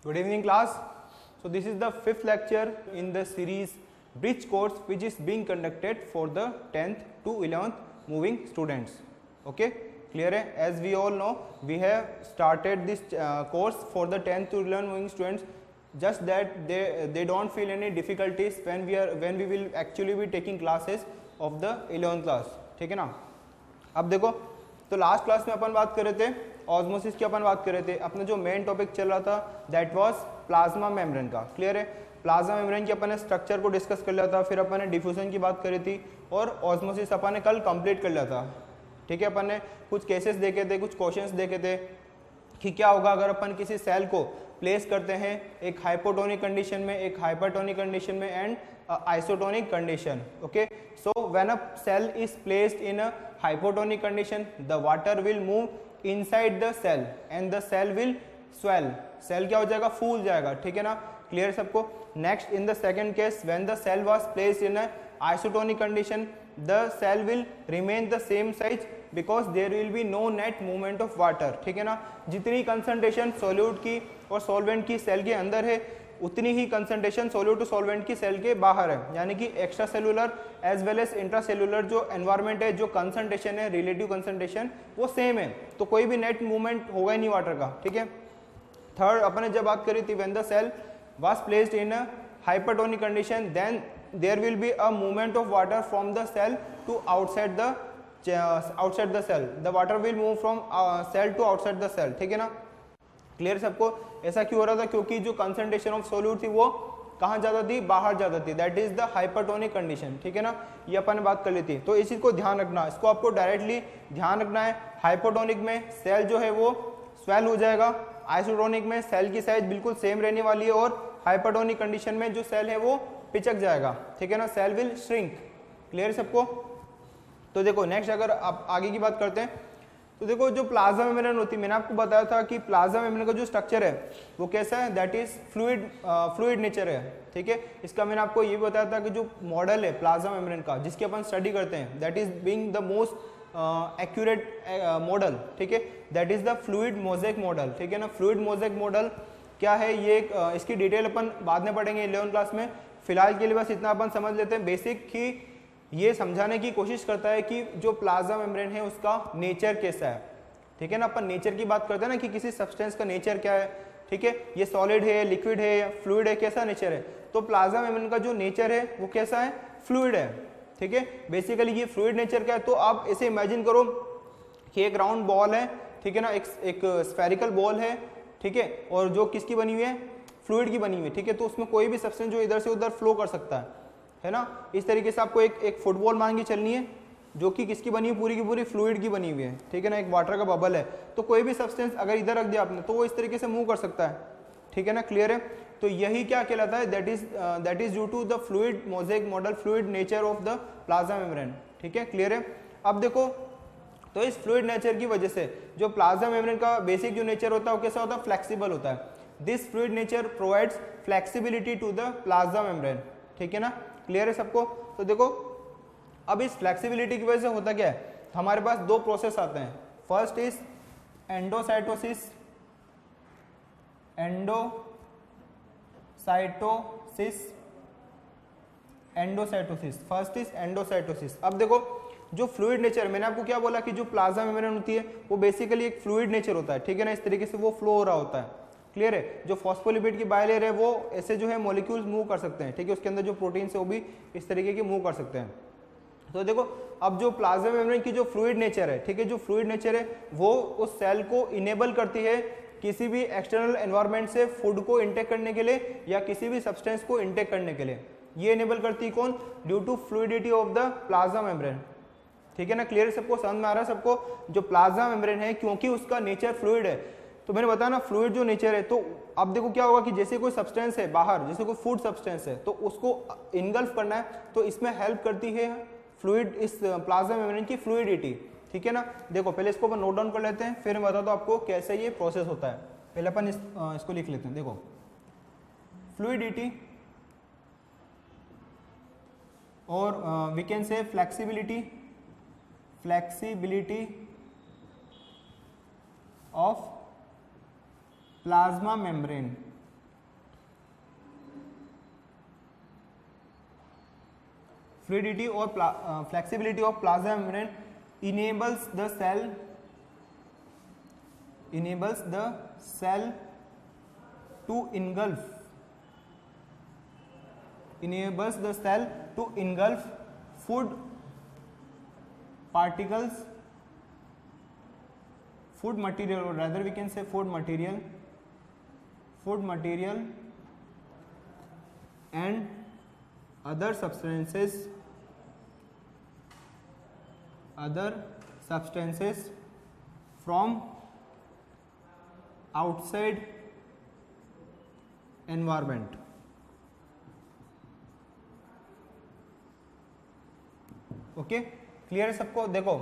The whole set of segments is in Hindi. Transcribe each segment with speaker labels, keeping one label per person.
Speaker 1: Good evening class. So this is the fifth lecture in the series Bridge course which is being conducted for the 10th to 11th moving students. Okay, clear hai? As we all know, we have started this course for the 10th to 11th moving students, just that they don't feel any difficulties when we will actually be taking classes of the 11th class. ठीक है ना? अब देखो, तो लास्ट क्लास में अपन बात कर रहे थे ऑस्मोसिस की, अपन बात कर रहे थे, अपना जो मेन टॉपिक चल रहा था दैट वाज प्लाज्मा मेम्ब्रेन का. क्लियर है? प्लाज्मा मेम्ब्रेन की अपन ने स्ट्रक्चर को डिस्कस कर लिया था, फिर अपन ने डिफ्यूजन की बात करी थी और ऑस्मोसिस अपन ने कल कंप्लीट कर लिया था. ठीक है, अपन ने कुछ केसेस देखे थे, कुछ क्वेश्चंस देखे थे कि क्या होगा अगर अपन किसी सेल को प्लेस करते हैं एक हाइपोटोनिक कंडीशन में, एक हाइपरटोनिक कंडीशन में and isotonic condition. Okay, so when a cell is placed in a hypotonic condition, the water will move inside the cell and the cell will swell. Cell क्या हो जाएगा? फूल जाएगा. ठीक है ना? क्लियर सबको? Next, in the second case, when the cell was placed in a isotonic condition, the cell will remain the same size because there will be no net movement of water. ठीक है ना? जितनी कंसंट्रेशन सॉल्यूट की और सॉल्वेंट की सेल के अंदर है, उतनी ही कंसंट्रेशन सॉल्यूट टू सॉल्वेंट की सेल के बाहर है. यानी कि extracellular as well as intracellular जो एनवायरमेंट है, जो कंसंट्रेशन है, रिलेटिव कंसंट्रेशन वो सेम है, तो कोई भी नेट मूवमेंट होगा ही नहीं वाटर का. ठीक है. थर्ड, अपन ने जब बात करी थी when the cell was placed in a hypertonic condition, then there will be a movement of water from the cell to outside the cell. The water will move from cell to outside the cell. ठीक है ना? क्लियर सबको? ऐसा क्यों हो रहा था? क्योंकि जो कंसंट्रेशन ऑफ सॉल्यूट थी वो कहाँ ज्यादा थी? बाहर ज्यादा थी. That is the hypertonic condition. ठीक है ना? ये अपन ने बात कर ली थी. तो इस चीज को ध्यान रखना, इसको आपको डायरेक्टली ध्यान रखना है. हाइपोटोनिक में सेल जो है वो स्वेल हो जाएगा, आइसोटोनिक में सेल की साइज बिल्कुल सेम रहने वाली है और हाइपरटोनिक कंडीशन में जो सेल है वो पिचक जाएगा. ठीक है ना? Cell will shrink. क्लियर सबको? तो देखो नेक्स्ट, अगर आप आगे की बात करते हैं तो देखो जो प्लाज्मा मेम्ब्रेन होती है, मैंने आपको बताया था कि प्लाज्मा मेम्ब्रेन का जो स्ट्रक्चर है वो कैसा है? दैट इज फ्लूइड नेचर है. ठीक है. इसका मैंने आपको ये भी बताया था कि जो मॉडल है प्लाज्मा मेम्ब्रेन का जिसकी अपन स्टडी करते हैं, that is being the most accurate model. ठीक है. That is the fluid mosaic model. ठीक है ना? फ्लूइड मोज़ेक मॉडल क्या है ये इसकी डिटेल अपन बाद में पढ़ेंगे 11th क्लास में. फिलहाल के लिए बस इतना अपन समझ लेते हैं बेसिक कि ये समझाने की कोशिश करता है कि जो प्लाज्मा मेम्ब्रेन है उसका नेचर कैसा है. ठीक है ना? अपन नेचर की बात करते हैं ना कि किसी सब्सटेंस का नेचर क्या है. ठीक है. ये सॉलिड है, लिक्विड है, फ्लूइड है, कैसा नेचर है? तो प्लाज्मा मेम्ब्रेन का जो नेचर है वो कैसा है? फ्लूइड है. ठीक है. बेसिकली ये फ्लूइड नेचर क्या है? तो आप इसे इमेजिन करो कि एक राउंड बॉल है. ठीक है ना? एक स्फेरिकल बॉल है. ठीक है. और जो किसकी बनी हुई है? फ्लूइड की बनी हुई है. ठीक है. तो उसमें कोई भी सब्सटेंस जो इधर से उधर फ्लो कर सकता है ना? इस तरीके से आपको एक फुटबॉल मान के चलनी है जो कि किसकी बनी हुई? पूरी की पूरी फ्लूइड की बनी हुई है. ठीक है ना? एक वाटर का बबल है, तो कोई भी सब्सटेंस अगर इधर रख दिया आपने तो वो इस तरीके से मूव कर सकता है. ठीक है ना? क्लियर है? तो यही क्या कहलाता है? That is due to the fluid mosaic model, fluid nature of the plasma membrane. ठीक है. क्लियर है? अब देखो, तो इस फ्लूइड नेचर की वजह से जो प्लाज्मा मेम्ब्रेन का बेसिक जो नेचर होता है वो कैसा होता है? फ्लेक्सिबल होता है. This fluid nature provides flexibility to the plasma membrane. ठीक है ना? क्लियर है सबको? तो देखो, अब इस फ्लेक्सिबिलिटी की वजह से होता क्या है? हमारे पास दो प्रोसेस आते हैं. First is endocytosis. First is endocytosis. अब देखो, जो फ्लूइड नेचर, मैंने आपको क्या बोला कि जो प्लाज्मा मेम्ब्रेन होती है वो बेसिकली एक फ्लूइड नेचर होता है. ठीक है ना? इस तरीके से वो फ्लो हो रहा होता है. क्लियर है? जो फॉस्फोलिपिड की बायलेयर है वो ऐसे जो है मॉलिक्यूल्स मूव कर सकते हैं. ठीक है. उसके अंदर जो प्रोटीन्स है वो भी इस तरीके के मूव कर सकते हैं. तो देखो, अब जो प्लाज्मा मेम्ब्रेन की जो फ्लूइड नेचर है, ठीक है, जो फ्लूइड नेचर है वो उस सेल को इनेबल करती है किसी भी एक्सटर्नल एनवायरनमेंट से फूड को इंटेक करने के लिए या किसी भी सब्सटेंस को इंटेक करने के लिए. ये इनेबल करती है कौन? Due to fluidity of the plasma membrane. ठीक है ना? क्लियर? सबको समझ में आ रहा है सबको? जो प्लाज्मा मेम्ब्रेन है क्योंकि उसका नेचर फ्लूइड है, तो मैंने बताया ना फ्लूइड जो नेचर है, तो अब देखो क्या होगा कि जैसे कोई सब्सटेंस है बाहर, जैसे कोई फूड सब्सटेंस है तो उसको इनगल्फ करना है, तो इसमें हेल्प करती है फ्लूइड, इस प्लाज्मा मेम्ब्रेन की फ्लूइडिटी. ठीक है ना? देखो पहले इसको अपन नोट डाउन कर लेते हैं, फिर मैं बताता हूँ आपको कैसे ये प्रोसेस होता है. पहले अपन इसको लिख लेते हैं. देखो, फ्लूइडिटी और we can say flexibility of plasma membrane. fluidity or flexibility of plasma membrane enables the cell to engulf food particles, food material, or rather we can say food material and other substances from outside environment. Okay, clear है सबको? देखो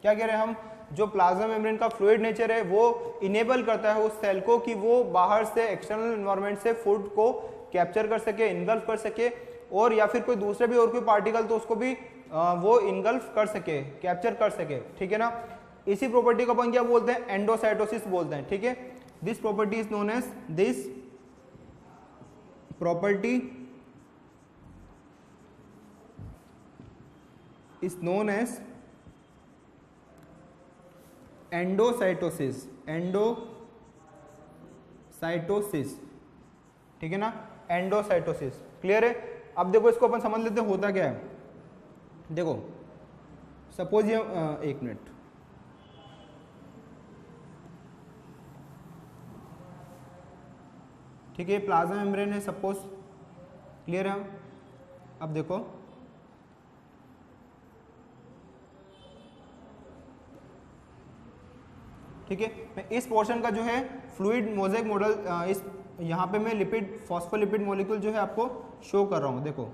Speaker 1: क्या कह रहे हैं हम, जो प्लाज्मा मेम्ब्रेन का फ्लूइड नेचर है वो इनेबल करता है उस सेल को कि वो बाहर से एक्सटर्नल एनवायरनमेंट से फूड को कैप्चर कर सके, इनगल्फ कर सके, और या फिर कोई दूसरे भी और कोई पार्टिकल तो उसको भी वो इनगल्फ कर सके, कैप्चर कर सके, ठीक है ना। इसी प्रॉपर्टी को अपन क्या बोलते हैं, एंडोसाइटोसिस बोलते हैं, ठीक है। This property is known as endocytosis, ठीक है ना, एंडोसाइटोसिस। क्लियर है? अब देखो इसको अपन समझ लेते हैं होता क्या है। देखो सपोज ये एक मिनट, ठीक है, प्लाज्मा मेम्ब्रेन है सपोज, क्लियर है। अब देखो ठीक है, मैं इस पोर्शन का जो है फ्लूइड मोज़ेक मॉडल इस यहाँ पे मैं लिपिड फॉस्फोलिपिड मॉलिक्यूल जो है आपको शो कर रहा हूँ। देखो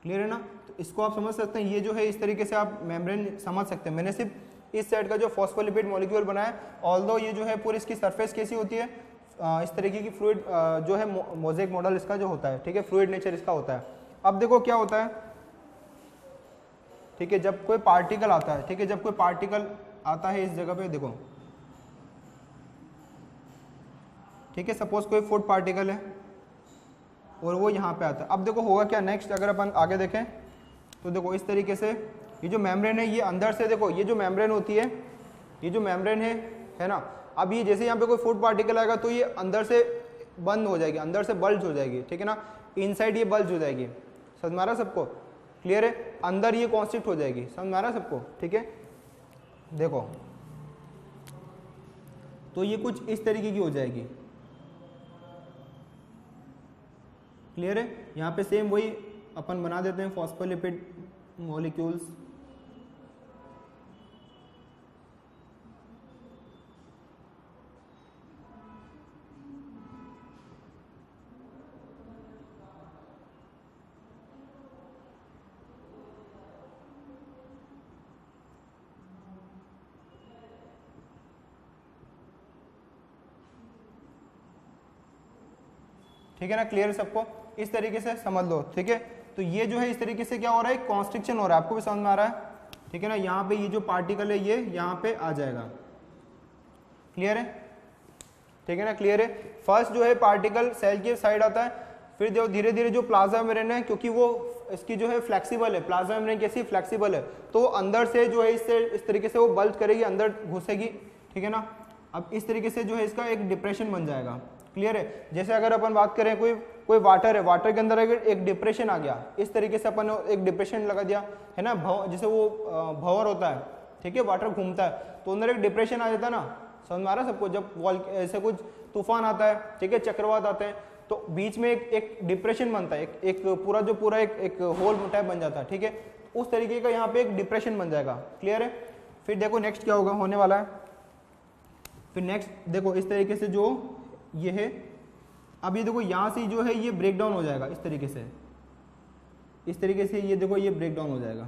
Speaker 1: क्लियर है ना, तो इसको आप समझ सकते हैं। ये जो है इस तरीके से आप मेम्ब्रेन समझ सकते हैं। मैंने सिर्फ इस साइड का जो फॉस्फोलिपिड मॉलिक्यूल बनाया, ऑल्दो ये जो है पूरी इसकी सरफेस कैसी होती है, इस तरीके की फ्लूइड जो है मोज़ेक मॉडल इसका जो होता है, ठीक है, फ्लूइड नेचर इसका होता है। अब देखो क्या होता है, ठीक है, जब कोई पार्टिकल आता है, ठीक है, जब कोई पार्टिकल आता है इस जगह पे, देखो ठीक है, सपोज कोई फूड पार्टिकल है और वो यहाँ पे आता है। अब देखो होगा क्या नेक्स्ट, अगर अपन आगे देखें तो देखो इस तरीके से ये जो मेम्ब्रेन है ये अंदर से, देखो ये जो मेम्ब्रेन होती है, ये जो मेम्ब्रेन है ना, अब ये जैसे यहाँ पे कोई फूड पार्टिकल आएगा तो ये अंदर से बंद हो जाएगी, अंदर से बल्ज हो जाएगी, ठीक है ना, इनसाइड ये बल्ज हो जाएगी। समझ में आ रहा सबको? क्लियर है? अंदर ये कॉन्स्ट्रिक्ट हो जाएगी। समझ में आ रहा सबको? ठीक है, देखो तो ये कुछ इस तरीके की हो जाएगी। क्लियर है? यहाँ पे सेम वही अपन बना देते हैं फॉस्फोलिपिड मॉलिक्यूल्स। ठीक है ना, क्लियर सबको? इस तरीके से समझ लो, ठीक है। तो ये जो है इस तरीके से क्या हो रहा है, कॉन्स्ट्रिक्शन हो रहा है, आपको भी समझ में आ रहा है, ठीक है ना। यहाँ पे ये जो पार्टिकल है ये यहाँ पे आ जाएगा। क्लियर है? ठीक है ना, क्लियर है। फर्स्ट जो है पार्टिकल सेल की साइड आता है, फिर जो धीरे धीरे जो प्लाज्मा मेम्ब्रेन है, क्योंकि वो इसकी जो है फ्लेक्सिबल है, प्लाज्मा मेम्ब्रेन कैसी फ्लेक्सिबल है, तो अंदर से जो है इससे इस तरीके से वो बल्ज करेगी, अंदर घुसेगी, ठीक है ना। अब इस तरीके से जो है इसका एक डिप्रेशन बन जाएगा। क्लियर है? जैसे अगर अपन बात करें कोई वाटर है, वाटर के अंदर अगर एक डिप्रेशन आ गया, इस तरीके से अपन एक डिप्रेशन लगा दिया है ना, जैसे वो भंवर होता है, ठीक है, वाटर घूमता है तो अंदर एक डिप्रेशन आ जाता है ना। समझ में आ रहा है सबको? जब ऐसे कुछ तूफान आता है, ठीक है, चक्रवात आते हैं, तो बीच में एक डिप्रेशन बनता है, एक पूरा एक होल टाइप बन जाता है, ठीक है। उस तरीके का यहाँ पे एक डिप्रेशन बन जाएगा। क्लियर है? फिर देखो नेक्स्ट क्या होगा, होने वाला है, फिर नेक्स्ट देखो इस तरीके से जो ये है, अब ये देखो यहाँ से जो है ये ब्रेक डाउन हो जाएगा, इस तरीके से ये देखो ये ब्रेक डाउन हो जाएगा।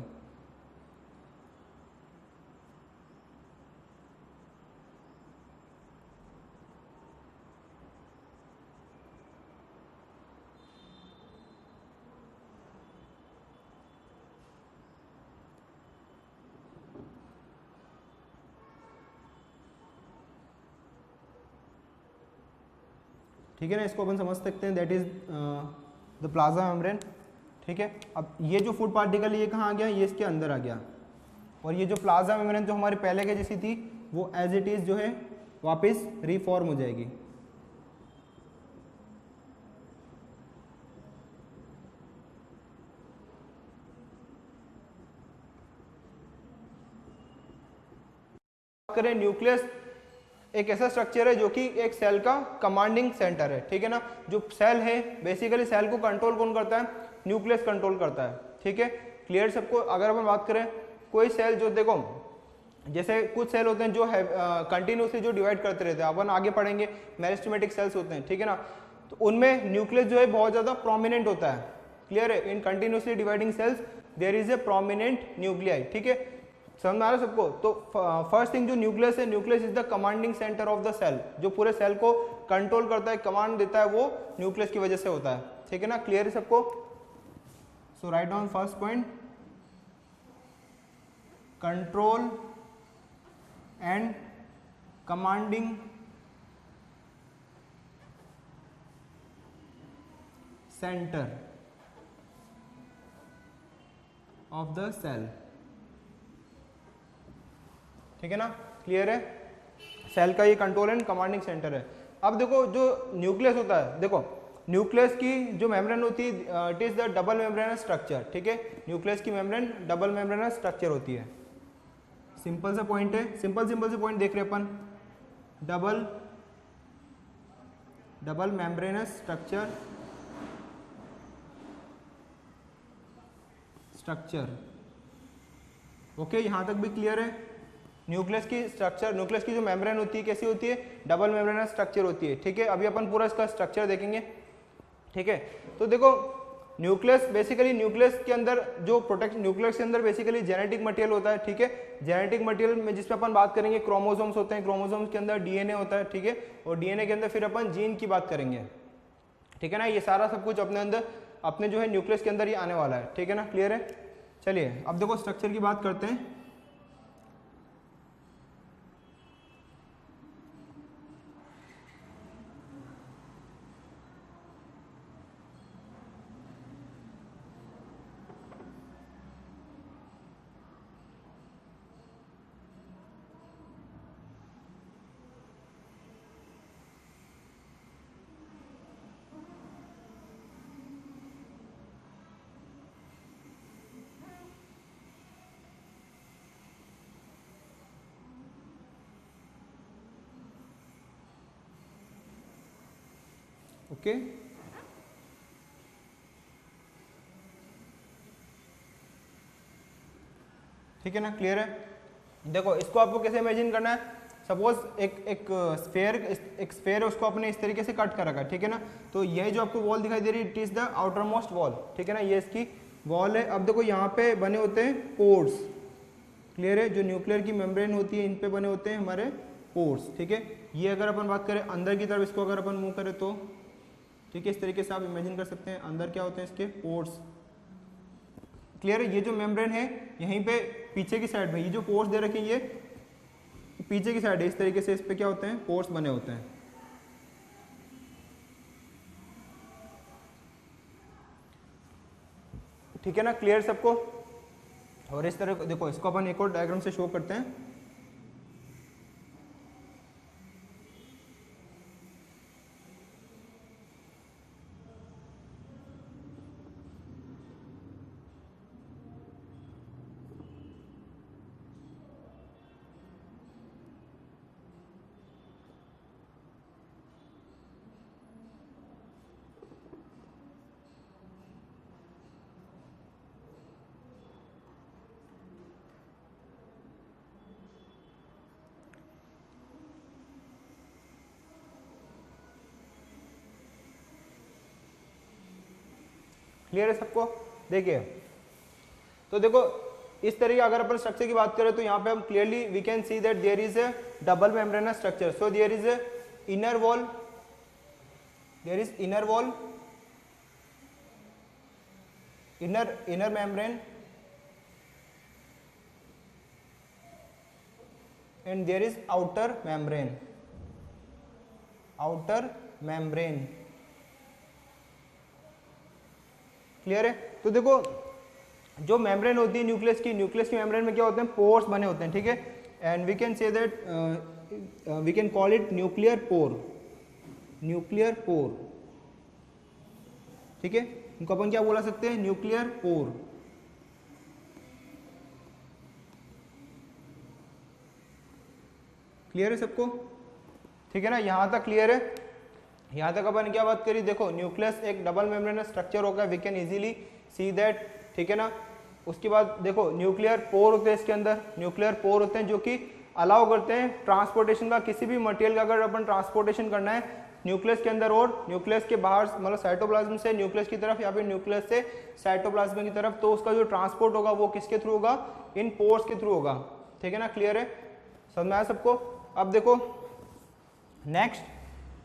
Speaker 1: ठीक है ना, इसको अपन समझ सकते हैं that is the plasma membrane. ठीक है, अब ये जो फूड पार्टिकल ये कहाँ आ गया, ये इसके अंदर आ गया, और ये जो प्लाज्मा मेम्ब्रेन जो हमारे पहले के जैसी थी वो एज इट इज जो है वापस रिफॉर्म हो जाएगी। करें न्यूक्लियस एक ऐसा स्ट्रक्चर है जो कि एक सेल का कमांडिंग सेंटर है। ठीक है ना, जो सेल है बेसिकली सेल को कंट्रोल कौन करता है, न्यूक्लियस कंट्रोल करता है। ठीक है, क्लियर सबको। अगर अपन बात करें कोई सेल जो देखो जैसे कुछ सेल होते हैं जो कंटिन्यूसली जो डिवाइड करते रहते हैं, अपन आगे पढ़ेंगे मेरिस्टेमेटिक सेल्स होते हैं। ठीक है ना, तो उनमें न्यूक्लियस जो है बहुत ज्यादा प्रोमिनेंट होता है। क्लियर है, in continuously dividing cells there is a prominent nuclei. ठीक है, समझ में आ रहा है सबको। तो फर्स्ट थिंग जो न्यूक्लियस है, nucleus is the commanding centre of the cell, जो पूरे सेल को कंट्रोल करता है, कमांड देता है, वो न्यूक्लियस की वजह से होता है। ठीक है ना, क्लियर है सबको। So write down first point, control and commanding centre of the cell. ठीक है ना, क्लियर है, सेल का ये कंट्रोल एंड कमांडिंग सेंटर है। अब देखो जो न्यूक्लियस होता है, देखो न्यूक्लियस की जो मेम्ब्रेन होती है it is the double membranous structure. ठीक है, न्यूक्लियस की मेम्ब्रेन डबल मेम्ब्रेनस स्ट्रक्चर होती है। सिंपल सा पॉइंट है, सिंपल से पॉइंट देख रहे अपन, डबल मेम्ब्रेनस स्ट्रक्चर। ओके, यहां तक भी क्लियर है। न्यूक्लियस की स्ट्रक्चर, न्यूक्लियस की जो मेम्ब्रेन होती है कैसी होती है, डबल मेम्ब्रेनस स्ट्रक्चर होती है। ठीक है, अभी अपन पूरा इसका स्ट्रक्चर देखेंगे। ठीक है, तो देखो न्यूक्लियस बेसिकली, न्यूक्लियस के अंदर जो प्रोटेक्ट, न्यूक्लियस के अंदर बेसिकली जेनेटिक मटेरियल होता है। ठीक है, जेनेटिक मटेरियल में जिसपे अपन बात करेंगे क्रोमोसोम्स होते हैं, क्रोमोसोम्स के अंदर डीएनए होता है। ठीक है, और डीएनए के अंदर फिर अपन जीन की बात करेंगे। ठीक है ना, ये सारा सब कुछ अपने अंदर अपने जो है न्यूक्लियस के अंदर ही आने वाला है। ठीक है ना, क्लियर है। चलिए अब देखो स्ट्रक्चर की बात करते हैं। ओके, ठीक है ना, क्लियर है। देखो इसको आपको कैसे इमेजिन करना है, सपोज एक स्फेयर है, उसको आपने इस तरीके से कट कर रखा है। ठीक है ना, तो ये जो आपको वॉल दिखाई दे रही है it is the outer most wall. ठीक है ना, ये इसकी वॉल है। अब देखो यहाँ पे बने होते हैं पोर्स। क्लियर है, जो न्यूक्लियर की मेम्ब्रेन होती है इन पे बने होते हैं हमारे पोर्स। ठीक है, ये अगर अपन बात करें अंदर की तरफ, इसको अगर अपन मूव करें तो ठीक है, इस तरीके से आप इमेजिन कर सकते हैं अंदर क्या होते हैं इसके पोर्स। क्लियर है, ये जो मेम्ब्रेन है यहीं पे पीछे की साइड में ये जो पोर्स दे रखे हैं ये पीछे की साइड है, इस तरीके से इस पे क्या होते हैं पोर्स बने होते हैं। ठीक है ना, क्लियर सबको। और इस तरह देखो इसको अपन एक और डायग्राम से शो करते हैं। क्लियर है सबको। देखिए तो देखो इस तरीके अगर अपन स्ट्रक्चर की बात करें तो यहाँ पे हम clearly we can see that there is a double membranous structure. So there is a inner wall, there is inner wall, inner membrane, and there is outer membrane, outer membrane. Clear है? तो देखो जो मेम्ब्रेन होती है न्यूक्लियस की मेम्ब्रेन में क्या होते हैं, पोर्स बने होते हैं, ठीक है, and we can say that we can call it nuclear pore, ठीक है, इनको अपन क्या बोला सकते हैं, न्यूक्लियर पोर। क्लियर है सबको? ठीक है ना, यहां तक क्लियर है? यहां तक अपन क्या बात करी, देखो न्यूक्लियस एक डबल मेम्ब्रेनस स्ट्रक्चर होगा, we can easily see that, ठीक है ना। उसके बाद देखो न्यूक्लियर पोर होते हैं, इसके अंदर न्यूक्लियर पोर होते हैं जो कि अलाउ करते हैं ट्रांसपोर्टेशन का, किसी भी मटेरियल का अगर अपन ट्रांसपोर्टेशन करना है न्यूक्लियस के अंदर और न्यूक्लियस के बाहर, मतलब साइटोप्लाज्म से न्यूक्लियस की तरफ या फिर न्यूक्लियस से साइटोप्लाज्म की तरफ, तो उसका जो ट्रांसपोर्ट होगा वो किसके थ्रू होगा, इन पोर्स के थ्रू होगा। ठीक है ना, क्लियर है, समझ में आया सबको? अब देखो नेक्स्ट,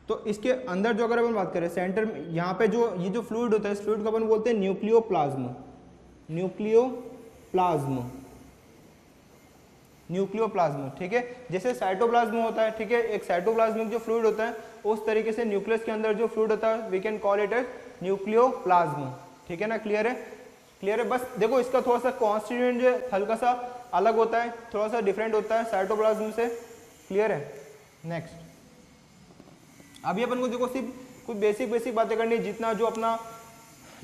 Speaker 1: तो इसके अंदर जो अगर अपन बात करें सेंटर में, यहाँ पे जो ये जो फ्लूइड होता है, इस फ्लूइड को अपन बोलते हैं न्यूक्लियोप्लाज्म, न्यूक्लियोप्लाज्म, ठीक है। जैसे साइटोप्लाज्म होता है, ठीक है, एक साइटोप्लाज्मिक जो फ्लूइड होता है, उस तरीके से न्यूक्लियस के अंदर जो फ्लूइड होता है we can call it as nucleoplasm. ठीक है ना, क्लियर है? क्लियर है? बस देखो इसका थोड़ा सा कॉन्स्टिट्यूएंट जो हल्का सा अलग होता है, थोड़ा सा डिफरेंट होता है साइटोप्लाज्म से। क्लियर है? नेक्स्ट, अभी अपन को देखो सिर्फ कुछ बेसिक बातें करनी है, जितना जो अपना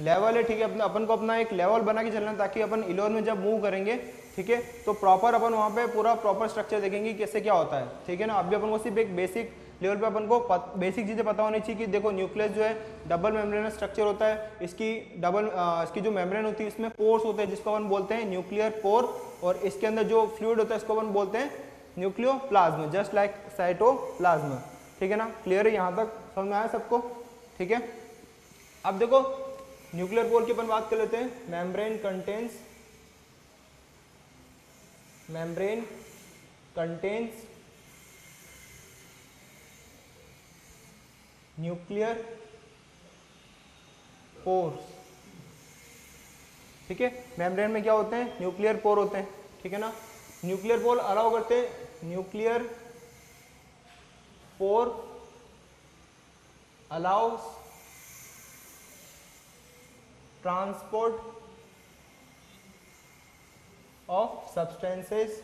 Speaker 1: लेवल है, ठीक है, अपन को अपना एक लेवल बना के चलना है, ताकि अपन इलेवन में जब मूव करेंगे, ठीक है, तो प्रॉपर अपन वहाँ पे पूरा प्रॉपर स्ट्रक्चर देखेंगे कैसे क्या होता है। ठीक है ना, अभी अपन को सिर्फ एक बेसिक लेवल पे अपन को बेसिक चीज़ें पता होनी चाहिए कि देखो न्यूक्लियस जो है डबल मेम्ब्रेनस स्ट्रक्चर होता है, इसकी जो मेम्ब्रेन होती है इसमें पोर्स होते हैं जिसको अपन बोलते हैं न्यूक्लियर पोर, और इसके अंदर जो फ्लूइड होता है इसको अपन बोलते हैं न्यूक्लियोप्लाज्म, जस्ट लाइक साइटोप्लाज्म। ठीक है ना, क्लियर है? यहाँ तक समझ में आया सबको? ठीक है, अब देखो न्यूक्लियर पोर की अपन बात कर लेते हैं। Membrane contains nuclear pores. ठीक है, मेम्ब्रेन में क्या होते हैं, न्यूक्लियर पोर होते हैं। ठीक है ना, न्यूक्लियर पोर अलाउ करते हैं, nuclear pore allow us transport of substances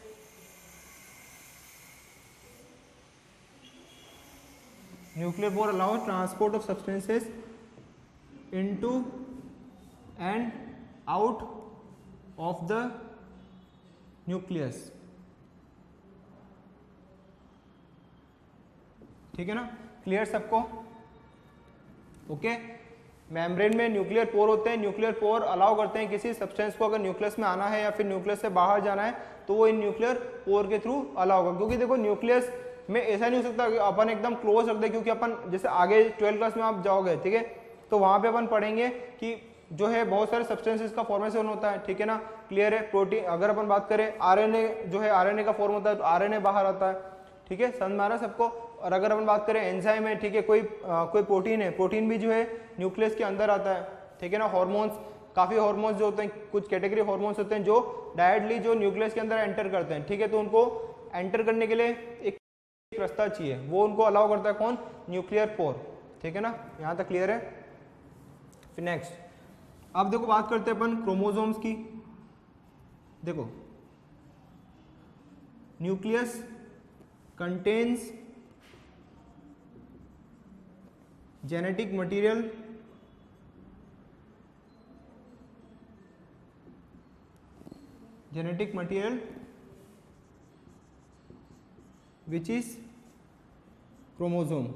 Speaker 1: nuclear pore allow us transport of substances into and out of the nucleus. ठीक है ना, क्लियर सबको? ओके, मेम्ब्रेन में न्यूक्लियर पोर होते हैं, न्यूक्लियर पोर अलाउ करते हैं किसी सब्सटेंस को अगर न्यूक्लियस में आना है या फिर न्यूक्लियस से बाहर जाना है तो वो इन न्यूक्लियर पोर के थ्रू अलाउ होगा। क्योंकि देखो न्यूक्लियस में ऐसा नहीं हो सकता कि अपन एकदम क्लोज रख दे, क्योंकि अपन जैसे आगे 12th क्लास में आप जाओगे, ठीक है, तो वहां पे अपन पढ़ेंगे कि जो है बहुत सारे सब्सटेंसेस का फॉर्मेशन होता है। ठीक है ना, क्लियर है? प्रोटीन, अगर अपन बात करें आरएनए जो है, आरएनए का फॉर्म होता है तो आरएनए बाहर आता है। ठीक है, समझ में आ रहा है सबको? और अगर अपन बात करें एंजाइम है, ठीक है, कोई प्रोटीन है, प्रोटीन भी जो है न्यूक्लियस के अंदर आता है। ठीक है ना, हार्मोन्स, काफी हार्मोन्स जो होते हैं, कुछ कैटेगरी हार्मोन्स होते हैं जो डायरेक्टली जो न्यूक्लियस के अंदर एंटर करते हैं। ठीक है, तो उनको एंटर करने के लिए एक रास्ता चाहिए, वो उनको अलाउ करता है कौन, न्यूक्लियर पोर। ठीक है ना, यहाँ तक क्लियर है? फिर नेक्स्ट, अब देखो बात करते हैं अपन क्रोमोसोम्स की। देखो nucleus contains genetic material which is chromosome.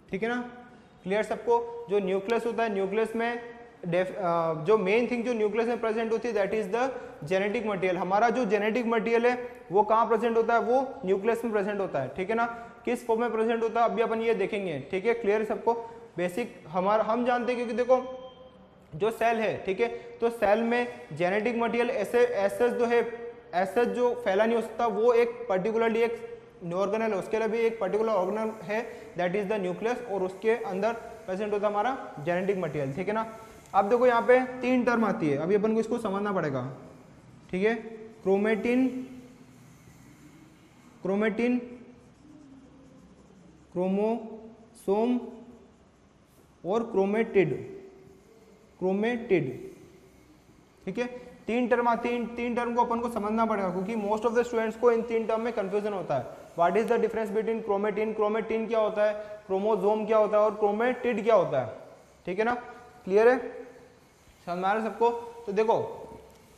Speaker 1: ठीक है ना, क्लियर सबको? जो न्यूक्लियस होता है, न्यूक्लियस में जो मेन थिंग जो न्यूक्लियस में प्रेजेंट होती है that is the genetic material. हमारा जो जेनेटिक मटेरियल है वो कहाँ प्रेजेंट होता है, वो न्यूक्लियस में प्रेजेंट होता है। ठीक है ना, किस फॉर्म में प्रेजेंट होता है अभी अपन ये देखेंगे। ठीक है, क्लियर है सबको? बेसिक हम जानते हैं, क्योंकि देखो जो सेल है, ठीक है, तो सेल में जेनेटिक मटेरियल ऐसे जो है, ऐसे जो फैला नहीं हो सकता, वो एक पर्टिकुलरली एक ऑर्गेनल है, उसके लिए भी एक पर्टिकुलर ऑर्गेनल है दैट इज द न्यूक्लियस, और उसके अंदर प्रेजेंट होता है हमारा जेनेटिक मटेरियल। ठीक है ना, अब देखो यहाँ पे 3 टर्म आती है, अभी अपन को इसको समझना पड़ेगा। ठीक है, क्रोमेटिन क्रोमोसोम और क्रोमेटिड, ठीक है। तीन टर्म को अपन को समझना पड़ेगा, क्योंकि मोस्ट ऑफ द स्टूडेंट्स को इन तीन टर्म में कंफ्यूजन होता है। What is the difference between chromatin, chromatin क्या होता है, क्रोमोसोम क्या होता है और क्रोमेटिड क्या होता है, ठीक है ना। क्लियर है, समझ में आ रहा है सबको। तो देखो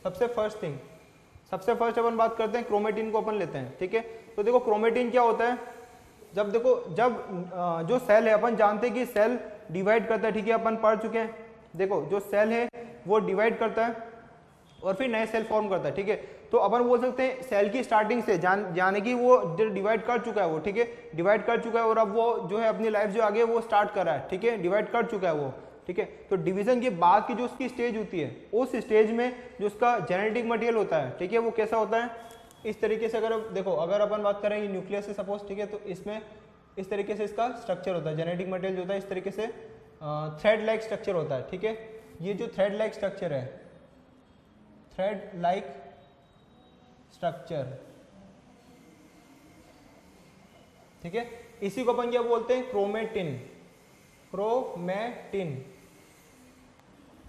Speaker 1: सबसे फर्स्ट अपन बात करते हैं क्रोमेटिन को अपन लेते हैं, ठीक है। तो देखो क्रोमेटिन क्या होता है, जब जो सेल है, अपन जानते हैं कि सेल डिवाइड करता है, ठीक है, अपन पढ़ चुके हैं। देखो जो सेल है वो डिवाइड करता है और फिर नए सेल फॉर्म करता है, ठीक है। तो अपन बोल सकते हैं सेल की स्टार्टिंग से जाने की वो डिवाइड कर चुका है वो, ठीक है, डिवाइड कर चुका है और अब वो जो है अपनी लाइफ जो आगे वो स्टार्ट कर रहा है, ठीक है, डिवाइड कर चुका है वो, ठीक है। तो डिवीजन के बाद की जो उसकी स्टेज होती है, उस स्टेज में जो उसका जेनेटिक मटेरियल होता है, ठीक है, वो कैसा होता है, इस तरीके से। अगर देखो अगर अपन बात करें ये न्यूक्लियस से सपोज, ठीक है, तो इसमें इस तरीके से इसका स्ट्रक्चर होता है, जेनेटिक मटेरियल जो होता है इस तरीके से थ्रेड लाइक स्ट्रक्चर होता है, ठीक है। ये जो थ्रेड लाइक स्ट्रक्चर है, थ्रेड लाइक स्ट्रक्चर, ठीक है, इसी को अपन क्या बोलते हैं, क्रोमेटिन,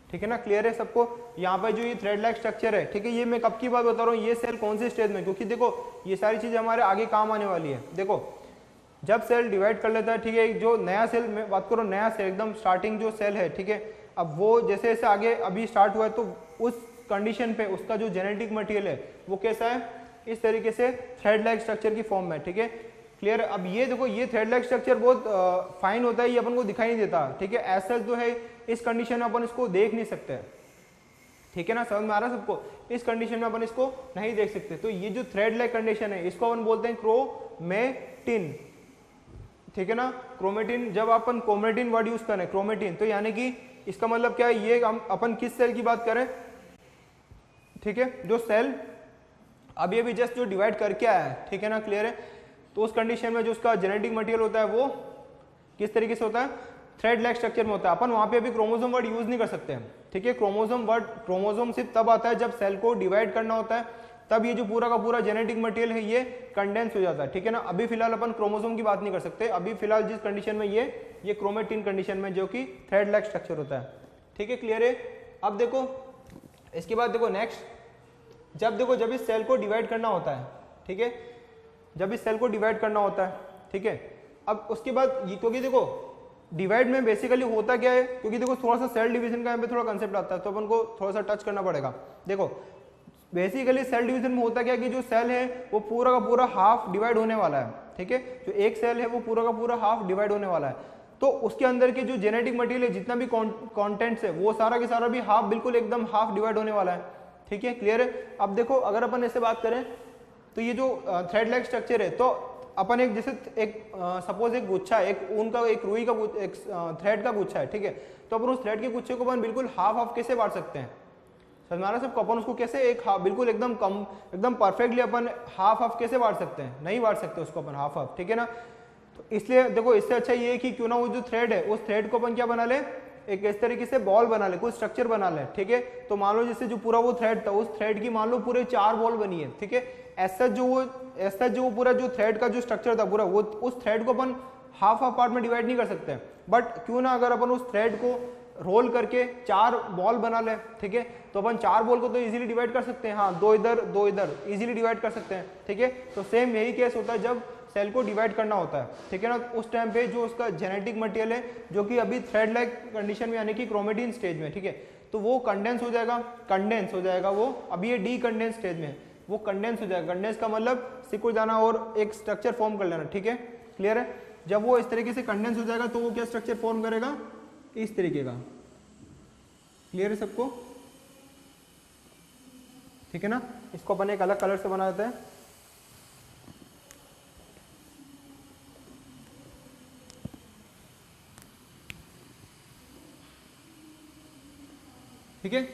Speaker 1: ठीक है ना। क्लियर है सबको। यहाँ पर जो ये थ्रेड लाइक स्ट्रक्चर है, ठीक है, ये मैं कब की बात बता रहा हूँ, ये सेल कौन से स्टेज में, क्योंकि देखो ये सारी चीजें हमारे आगे काम आने वाली है। देखो जब सेल डिवाइड कर लेता है, ठीक है, जो नया सेल, मैं बात करूँ नया सेल, एकदम स्टार्टिंग जो सेल है, ठीक है, अब वो जैसे जैसे आगे अभी स्टार्ट हुआ है, तो उस कंडीशन पे उसका जो जेनेटिक मटेरियल है वो कैसा है, इस तरीके से थ्रेड लाइक स्ट्रक्चर की फॉर्म में, ठीक है। क्लियर। अब ये देखो ये थ्रेड लाइक स्ट्रक्चर बहुत फाइन होता है, ये अपन को दिखाई नहीं देता, ठीक है, ऐसा जो है इस कंडीशन में अपन इसको देख नहीं सकते, ठीक है ना, समझ में आ रहा है सबको। इस कंडीशन में अपन इसको नहीं देख सकते। तो ये जो थ्रेड लाइक कंडीशन है इसको अपन बोलते हैं क्रोमेटिन, ठीक है ना। क्रोमेटिन, जब अपन क्रोमेटिन वर्ड यूज करें क्रोमेटिन, तो यानी कि इसका मतलब क्या है, ये अपन किस सेल की बात करें, ठीक है, जो सेल अभी अभी जस्ट जो डिवाइड करके आया है, ठीक है ना। क्लियर है। तो उस कंडीशन में जो उसका जेनेटिक मटेरियल होता है वो किस तरीके से होता है, थ्रेड लाइक स्ट्रक्चर में होता है। अपन वहां पे अभी क्रोमोसोम वर्ड यूज नहीं कर सकते हैं, ठीक है। क्रोमोसोम सिर्फ तब आता है जब सेल को डिवाइड करना होता है, तब ये जो पूरा का पूरा जेनेटिक मटेरियल है ये कंडेंस हो जाता है, ठीक है ना। अभी फिलहाल अपन क्रोमोसोम की बात नहीं कर सकते, अभी फिलहाल जिस कंडीशन में ये क्रोमेटिन कंडीशन में जो कि थ्रेड लाइक स्ट्रक्चर होता है, ठीक है। क्लियर है। अब देखो इसके बाद देखो नेक्स्ट, जब इस सेल को डिवाइड करना होता है, ठीक है, जब इस सेल को डिवाइड करना होता है, ठीक है। अब उसके बाद ये, क्योंकि देखो डिवाइड में बेसिकली होता क्या है, क्योंकि देखो थोड़ा सा सेल डिवीजन का यहाँ पे थोड़ा कंसेप्ट आता है, तो अपन को थोड़ा सा टच करना पड़ेगा। देखो बेसिकली सेल डिवीजन में होता क्या है कि जो सेल है वो पूरा का पूरा हाफ डिवाइड होने वाला है, ठीक है। जो एक सेल है वो पूरा का पूरा हाफ डिवाइड होने वाला है, तो उसके अंदर के जो जेनेटिक मटेरियल है, जितना भी कॉन्टेंट्स है, वो सारा के सारा भी हाफ, बिल्कुल एकदम हाफ डिवाइड होने वाला है, ठीक है। क्लियर है। अब देखो अगर अपन ऐसे बात करें तो ये जो थ्रेड लाइक स्ट्रक्चर है, तो अपन एक जैसे सपोज एक गुच्छा है, एक ऊन का, एक रुई का, एक थ्रेड का गुच्छा है, ठीक है। तो अपन उस थ्रेड के गुच्छे को अपन बिल्कुल हाफ कैसे बांट सकते हैं, समझ में आ रहा है सबको। अपन उसको कैसे एक हाफ बिल्कुल एकदम परफेक्टली अपन हाफ कैसे बांट सकते हैं, नहीं बांट सकते उसको अपन हाफ, ठीक है ना। तो इसलिए देखो इससे अच्छा ये है कि क्यों ना वो जो थ्रेड है उस थ्रेड को अपन क्या बना ले, एक इस तरीके से बॉल बना ले, कुछ स्ट्रक्चर बना ले, ठीक है। तो मान लो जैसे जो पूरा वो थ्रेड था, उस थ्रेड की मान लो पूरे 4 बॉल बनी है, ठीक है। ऐसा जो वो पूरा जो थ्रेड का जो स्ट्रक्चर था पूरा, वो उस थ्रेड को अपन हाफ पार्ट में डिवाइड नहीं कर सकते, बट क्यों ना अगर अपन उस थ्रेड को रोल करके 4 बॉल बना ले, ठीक है, तो अपन 4 बॉल को तो इजीली डिवाइड कर सकते हैं, हाँ, 2 इधर इजीली डिवाइड कर सकते हैं, ठीक है। तो सेम यही केस होता है जब सेल को डिवाइड करना होता है, ठीक है ना। उस टाइम पे जो उसका जेनेटिक मटेरियल है जो कि अभी थ्रेड लाइक कंडीशन में यानी कि क्रोमेटिन स्टेज में, ठीक है, तो वो कंडेंस हो जाएगा वो, अभी ये डी कंडेंस स्टेज में, वो कंडेंस हो जाएगा। कंडेंस का मतलब सिकुड़ जाना और एक स्ट्रक्चर फॉर्म कर लेना, ठीक है। क्लियर है। जब वो इस तरीके से कंडेंस हो जाएगा तो वो क्या स्ट्रक्चर फॉर्म करेगा, इस तरीके का। क्लियर है सबको, ठीक है ना। इसको अपन एक अलग कलर से बना देते हैं, ठीक है,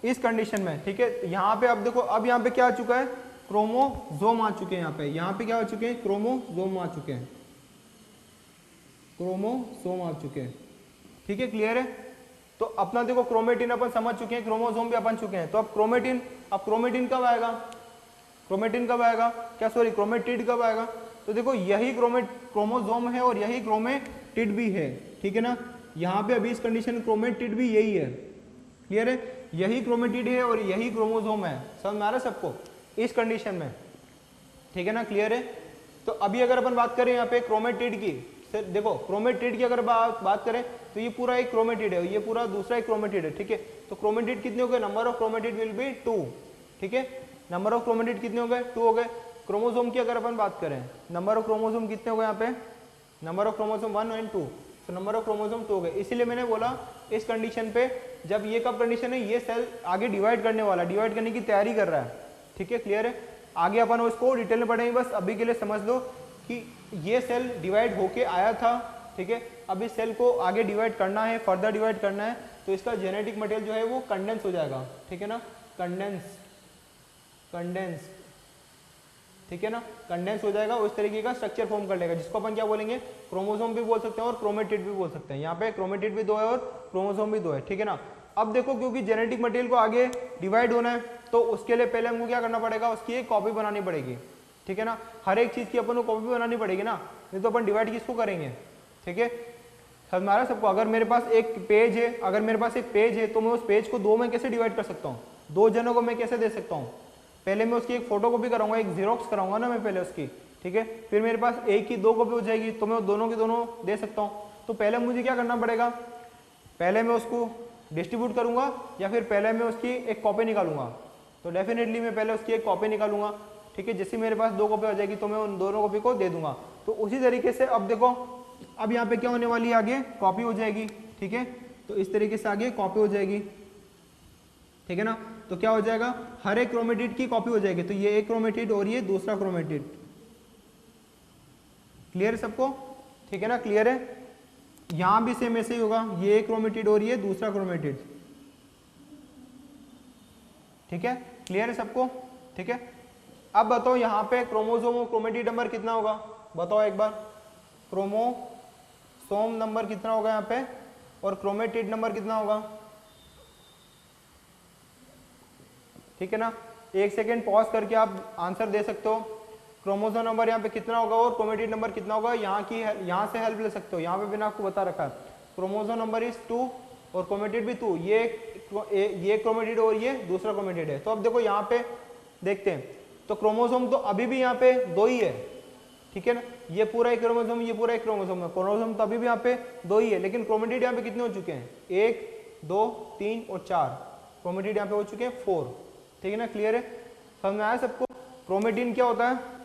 Speaker 1: इस कंडीशन में, ठीक है। यहाँ पे अब देखो, अब यहाँ पे क्या आ चुका है, क्रोमोसोम आ चुके हैं, यहाँ पे क्या आ चुके हैं, क्रोमोसोम आ चुके हैं, ठीक है। क्लियर है। तो अपना देखो क्रोमेटिन अपन समझ चुके हैं, क्रोमोसोम भी अपन चुके हैं, तो अब क्रोमेटिन कब आएगा, क्या सॉरी क्रोमेटिड कब आएगा, तो देखो यही क्रोमोसोम है और यही क्रोमेटिड भी है, ठीक है ना। यहाँ पे अभी इस कंडीशन क्रोमेटिड भी यही है, क्लियर है, यही क्रोमेटिड है और यही क्रोमोसोम है, समझ में आ रहा है सबको इस कंडीशन में, ठीक है ना, क्लियर है। तो अभी अगर अपन बात करें यहाँ पे क्रोमेटिड की, देखो क्रोमेटिड की अगर बात करें तो ये पूरा एक क्रोमेटिड है, ये पूरा दूसरा एक क्रोमेटिड है, ठीक है। तो क्रोमेटिड कितने हो गए, number of chromatid will be 2, ठीक है, नंबर ऑफ क्रोमेटिड कितने हो गए, 2 हो गए। क्रोमोसोम की अगर अपन बात करें, नंबर ऑफ क्रोमोसोम कितने हो गए यहाँ पे, नंबर ऑफ क्रोमोसोम 1 एंड 2, तो नंबर ऑफ क्रोमोसोम 2 हो गए। इसीलिए मैंने बोला इस कंडीशन पे, जब ये कब कंडीशन है, ये सेल आगे डिवाइड करने वाला, डिवाइड करने की तैयारी कर रहा है, ठीक है, क्लियर है। आगे अपन उसको डिटेल में पढ़ेंगे, बस अभी के लिए समझ लो कि ये सेल डिवाइड होके आया था, ठीक है। अब इस सेल को आगे डिवाइड करना है, फर्दर डिवाइड करना है, तो इसका जेनेटिक मटेरियल जो है वो कंडेंस हो जाएगा, ठीक है ना, कंडेंस, ठीक है ना, कंडेंस हो जाएगा, उस तरीके का स्ट्रक्चर फॉर्म कर लेगा, जिसको अपन क्या बोलेंगे, क्रोमोसोम भी बोल सकते हैं और क्रोमेटिड भी बोल सकते हैं। यहाँ पे क्रोमेटिड भी 2 है और क्रोमोसोम भी 2 है, ठीक है ना। अब देखो क्योंकि जेनेटिक मटेरियल को आगे डिवाइड होना है, तो उसके लिए पहले हमको क्या करना पड़ेगा, उसकी एक कॉपी बनानी पड़ेगी, ठीक है ना। हर एक चीज की अपन को कॉपी बनानी पड़ेगी ना, नहीं तो अपन डिवाइड किसको करेंगे, ठीक है, समझ में आ रहा है सबको। अगर मेरे पास एक पेज है, अगर मेरे पास एक पेज है, तो मैं उस पेज को 2 में कैसे डिवाइड कर सकता हूँ, 2 जनों को मैं कैसे दे सकता हूँ, पहले मैं उसकी एक फोटो कॉपी कराऊंगा, एक जीरोक्स कराऊंगा ना मैं पहले उसकी, ठीक है, फिर मेरे पास एक की 2 कॉपी हो जाएगी, तो मैं दोनों की दोनों दे सकता हूँ। तो पहले मुझे क्या करना पड़ेगा, पहले मैं उसको डिस्ट्रीब्यूट करूंगा या फिर पहले मैं उसकी एक कॉपी निकालूंगा, तो डेफिनेटली मैं पहले उसकी एक कॉपी निकालूंगा, ठीक है। जैसे मेरे पास 2 कॉपी आ जाएगी तो मैं उन दोनों कॉपी को दे दूंगा। तो उसी तरीके से अब देखो, अब यहाँ पे क्या होने वाली है, आगे कॉपी हो जाएगी, ठीक है। तो इस तरीके से आगे कॉपी हो जाएगी, ठीक है ना। तो क्या हो जाएगा, हर एक क्रोमेटिड की कॉपी हो जाएगी, तो ये एक क्रोमेटिड और ये दूसरा क्रोमेटिड, क्लियर है सबको, ठीक है ना, क्लियर है। यहां भी सेम ऐसे ही होगा, ये एक क्रोमेटिड और ये दूसरा क्रोमेटिड, ठीक है, क्लियर है सबको, ठीक है। अब बताओ यहाँ पे क्रोमोसोम और क्रोमेटिड नंबर कितना होगा, बताओ एक बार, क्रोमोसोम नंबर कितना होगा यहाँ पे और क्रोमेटिड नंबर कितना होगा, ठीक है ना। एक सेकेंड पॉज करके आप आंसर दे सकते हो, क्रोमोसोम नंबर यहाँ पे कितना होगा और क्रोमेटिड नंबर कितना होगा, यहाँ से हेल्प ले सकते हो, यहाँ पे मैंने आपको बता रखा है, क्रोमोसोम नंबर इज 2 और क्रोमेटिड भी 2, ये क्रोमेटिड और ये दूसरा क्रोमेटिड है। तो अब देखो यहाँ पे देखते हैं, तो क्रोमोसोम तो अभी भी यहाँ पे 2 ही है, ठीक है ना, ये पूरा एक क्रोमोसोम, ये पूरा एक क्रोमोसोम है, क्रोमोसोम तो अभी भी यहाँ पे 2 ही है, लेकिन क्रोमेटिड यहाँ पे कितने हो चुके हैं, 1 2 3 और 4 क्रोमेटिड यहाँ पे हो चुके हैं 4, ठीक है ना, क्लियर है, समझ में आया सबको। क्रोमेटिन क्या होता है,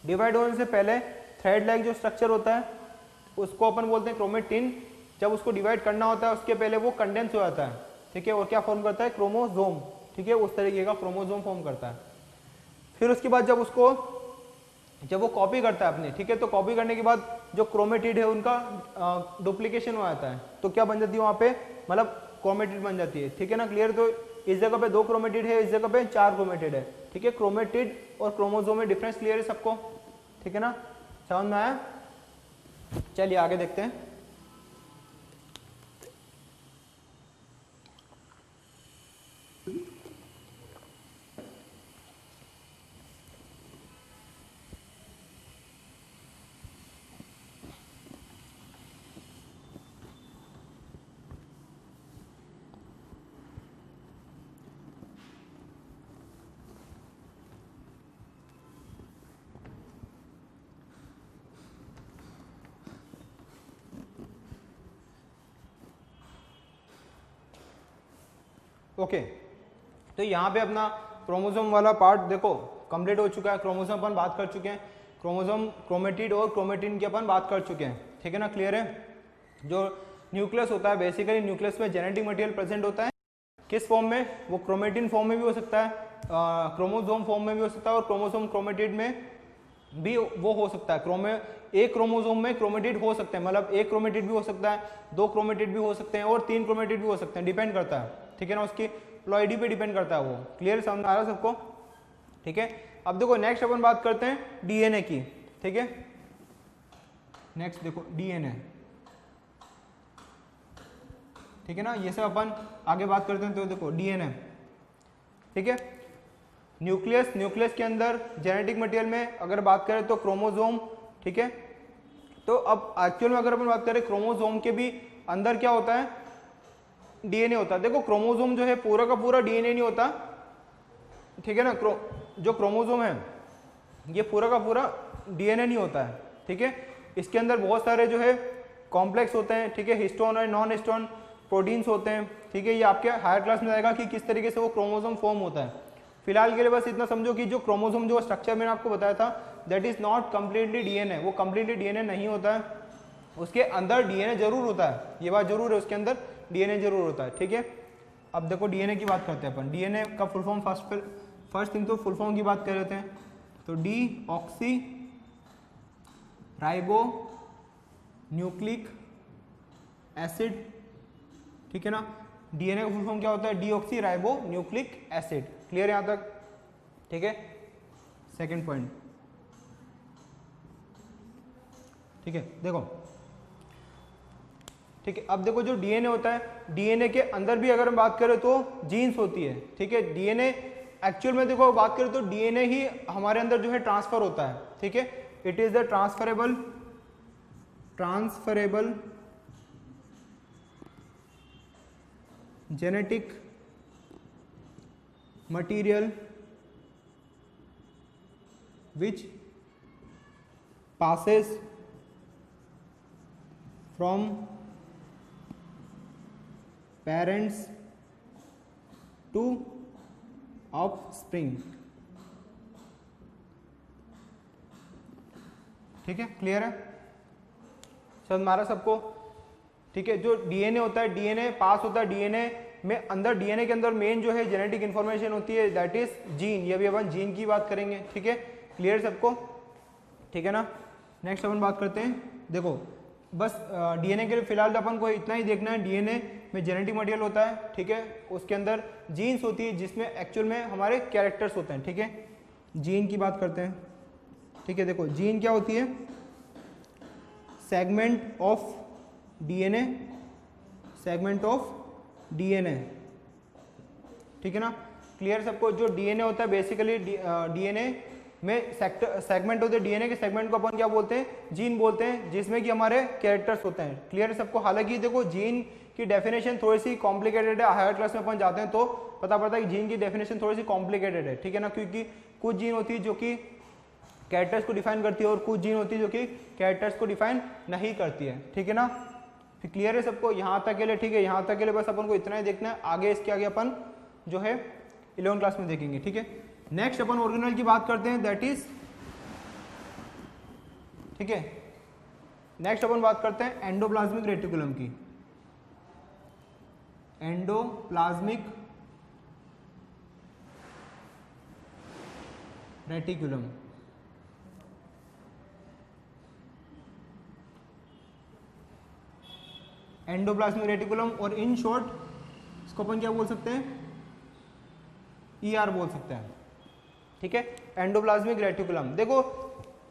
Speaker 1: डिवाइड होने से पहले थ्रेड लाइक जो स्ट्रक्चर होता है उसको अपन बोलते हैं क्रोमेटिन। जब उसको डिवाइड करना होता है उसके पहले वो कंडेंस हो जाता है, ठीक है, और क्या फॉर्म करता है, क्रोमोसोम, ठीक है, उस तरीके का क्रोमोसोम फॉर्म करता है। फिर उसके बाद जब वो कॉपी करता है अपने, ठीक है, तो कॉपी करने के बाद जो क्रोमेटिड है उनका डुप्लीकेशन हो जाता है, तो क्या बन जाती है वहां पे, मतलब क्रोमेटिड बन जाती है, ठीक है ना, क्लियर। तो इस जगह पे 2 क्रोमेटिड है, इस जगह पे 4 क्रोमेटिड है, ठीक है। क्रोमेटिड और क्रोमोसोम में डिफरेंस क्लियर है सबको, ठीक है ना, समझ में आया। चलिए आगे देखते हैं। ओके, तो यहाँ पे अपना क्रोमोसोम वाला पार्ट देखो कंप्लीट हो चुका है। क्रोमोसोम अपन बात कर चुके हैं, क्रोमोसोम, क्रोमेटिड और क्रोमेटिन की अपन बात कर चुके हैं, ठीक है ना, क्लियर है। जो न्यूक्लियस होता है, बेसिकली न्यूक्लियस में जेनेटिक मटेरियल प्रेजेंट होता है, किस फॉर्म में, वो क्रोमेटिन फॉर्म में भी हो सकता है, क्रोमोसोम फॉर्म में भी हो सकता है और क्रोमोसोम क्रोमेटिड में भी वो हो सकता है। एक क्रोमोसोम में क्रोमेटिड हो सकते हैं, मतलब एक क्रोमेटिड भी हो सकता है, 2 क्रोमेटिड भी हो सकते हैं और 3 क्रोमेटिड भी हो सकते हैं, डिपेंड करता है, ठीक है ना, उसकी प्लॉइडी पे डिपेंड करता है वो, क्लियर, समझ आ रहा है सबको, ठीक है। अब देखो नेक्स्ट अपन बात करते हैं डीएनए की, ठीक है, नेक्स्ट देखो डीएनए, ठीक है ना, ये सब अपन आगे बात करते हैं। तो देखो डीएनए, ठीक है, न्यूक्लियस, न्यूक्लियस के अंदर जेनेटिक मटेरियल में अगर बात करें तो क्रोमोसोम, ठीक है। तो अब एक्चुअल में अगर अपन बात करें क्रोमोसोम के भी अंदर क्या होता है, डीएनए होता है। देखो क्रोमोसोम जो है पूरा का पूरा डीएनए नहीं होता, ठीक है ना। जो क्रोमोसोम है ये पूरा का पूरा डीएनए नहीं होता है, ठीक है। इसके अंदर बहुत सारे जो है कॉम्प्लेक्स होते हैं, ठीक है, हिस्टोन और नॉन हिस्टोन प्रोटीन्स होते हैं, ठीक है। ये आपके हायर क्लास में आएगा कि किस तरीके से वो क्रोमोसोम फॉर्म होता है। फिलहाल के लिए बस इतना समझो कि जो क्रोमोसोम जो स्ट्रक्चर मैंने आपको बताया था that is not completely DNA, वो कंप्लीटली डीएनए नहीं होता है, उसके अंदर डीएनए जरूर होता है, ये बात जरूर है, उसके अंदर डीएनए जरूर होता है, ठीक है। अब देखो डीएनए की बात करते हैं अपन। डीएनए का फुल फॉर्म फर्स्ट थिंग तो फुल फॉर्म की बात कर रहे थे, तो D oxy ribo nucleic acid, ठीक है ना। डीएनए का फुल फॉर्म क्या होता है, deoxy ribo nucleic acid. Clear यहां तक, ठीक है। सेकंड पॉइंट, ठीक है, देखो, ठीक है। अब देखो जो डीएनए होता है, डीएनए के अंदर भी अगर हम बात करें तो जीन्स होती है, ठीक है। डीएनए एक्चुअल में देखो बात करें तो डीएनए ही हमारे अंदर जो है ट्रांसफर होता है, ठीक है। It is the transferable genetic material which passes from parents to offspring, ठीक है। क्लियर है, समझ मारा सबको, ठीक है। जो डीएनए होता है, डीएनए पास होता है, डीएनए में अंदर, डीएनए के अंदर मेन जो है जेनेटिक इंफॉर्मेशन होती है दैट इज जीन। ये भी अपन जीन की बात करेंगे, ठीक है। क्लियर सबको, ठीक है ना। नेक्स्ट अपन बात करते हैं, देखो बस डीएनए के लिए फिलहाल अपन को इतना ही देखना है। डीएनए में जेनेटिक मटेरियल होता है, ठीक है, उसके अंदर जीन्स होती है जिसमें एक्चुअल में हमारे कैरेक्टर्स होते हैं, ठीक है। जीन की बात करते हैं, ठीक है। देखो जीन क्या होती है, segment of DNA, segment of DNA, ठीक है ना। क्लियर सबको। जो डीएनए होता है बेसिकली डीएनए में सेगमेंट होते हैं, डीएनए के सेगमेंट को अपन क्या बोलते हैं, जीन बोलते हैं, जिसमें कि हमारे कैरेक्टर्स होते हैं। क्लियर सबको। हालांकि देखो जीन की डेफिनेशन थोड़ी सी कॉम्प्लिकेटेड है, हायर क्लास में अपन जाते हैं तो पता पड़ता है कि जीन की डेफिनेशन थोड़ी सी कॉम्प्लिकेटेड है, ठीक है ना। क्योंकि कुछ जीन होती है जो कि कैरेक्टर्स को डिफाइन करती है और कुछ जीन होती है जो कि कैरेक्टर्स को डिफाइन नहीं करती है, ठीक है ना। फिर क्लियर है सबको यहाँ तक के लिए, ठीक है। यहाँ तक के लिए बस अपन को इतना ही देखना है, आगे इसके आगे अपन जो है 11वीं क्लास में देखेंगे, ठीक है। नेक्स्ट अपन ऑर्गेनेल की बात करते हैं दैट इज, ठीक है, नेक्स्ट अपन बात करते हैं एंडोप्लाज्मिक रेटिकुलम की। एंडोप्लाज्मिक रेटिकुलम, एंडोप्लाज्मिक रेटिकुलम, और इन शॉर्ट इसको अपन क्या बोल सकते हैं, ईआर बोल सकते हैं, ठीक है। Endoplasmic reticulum. देखो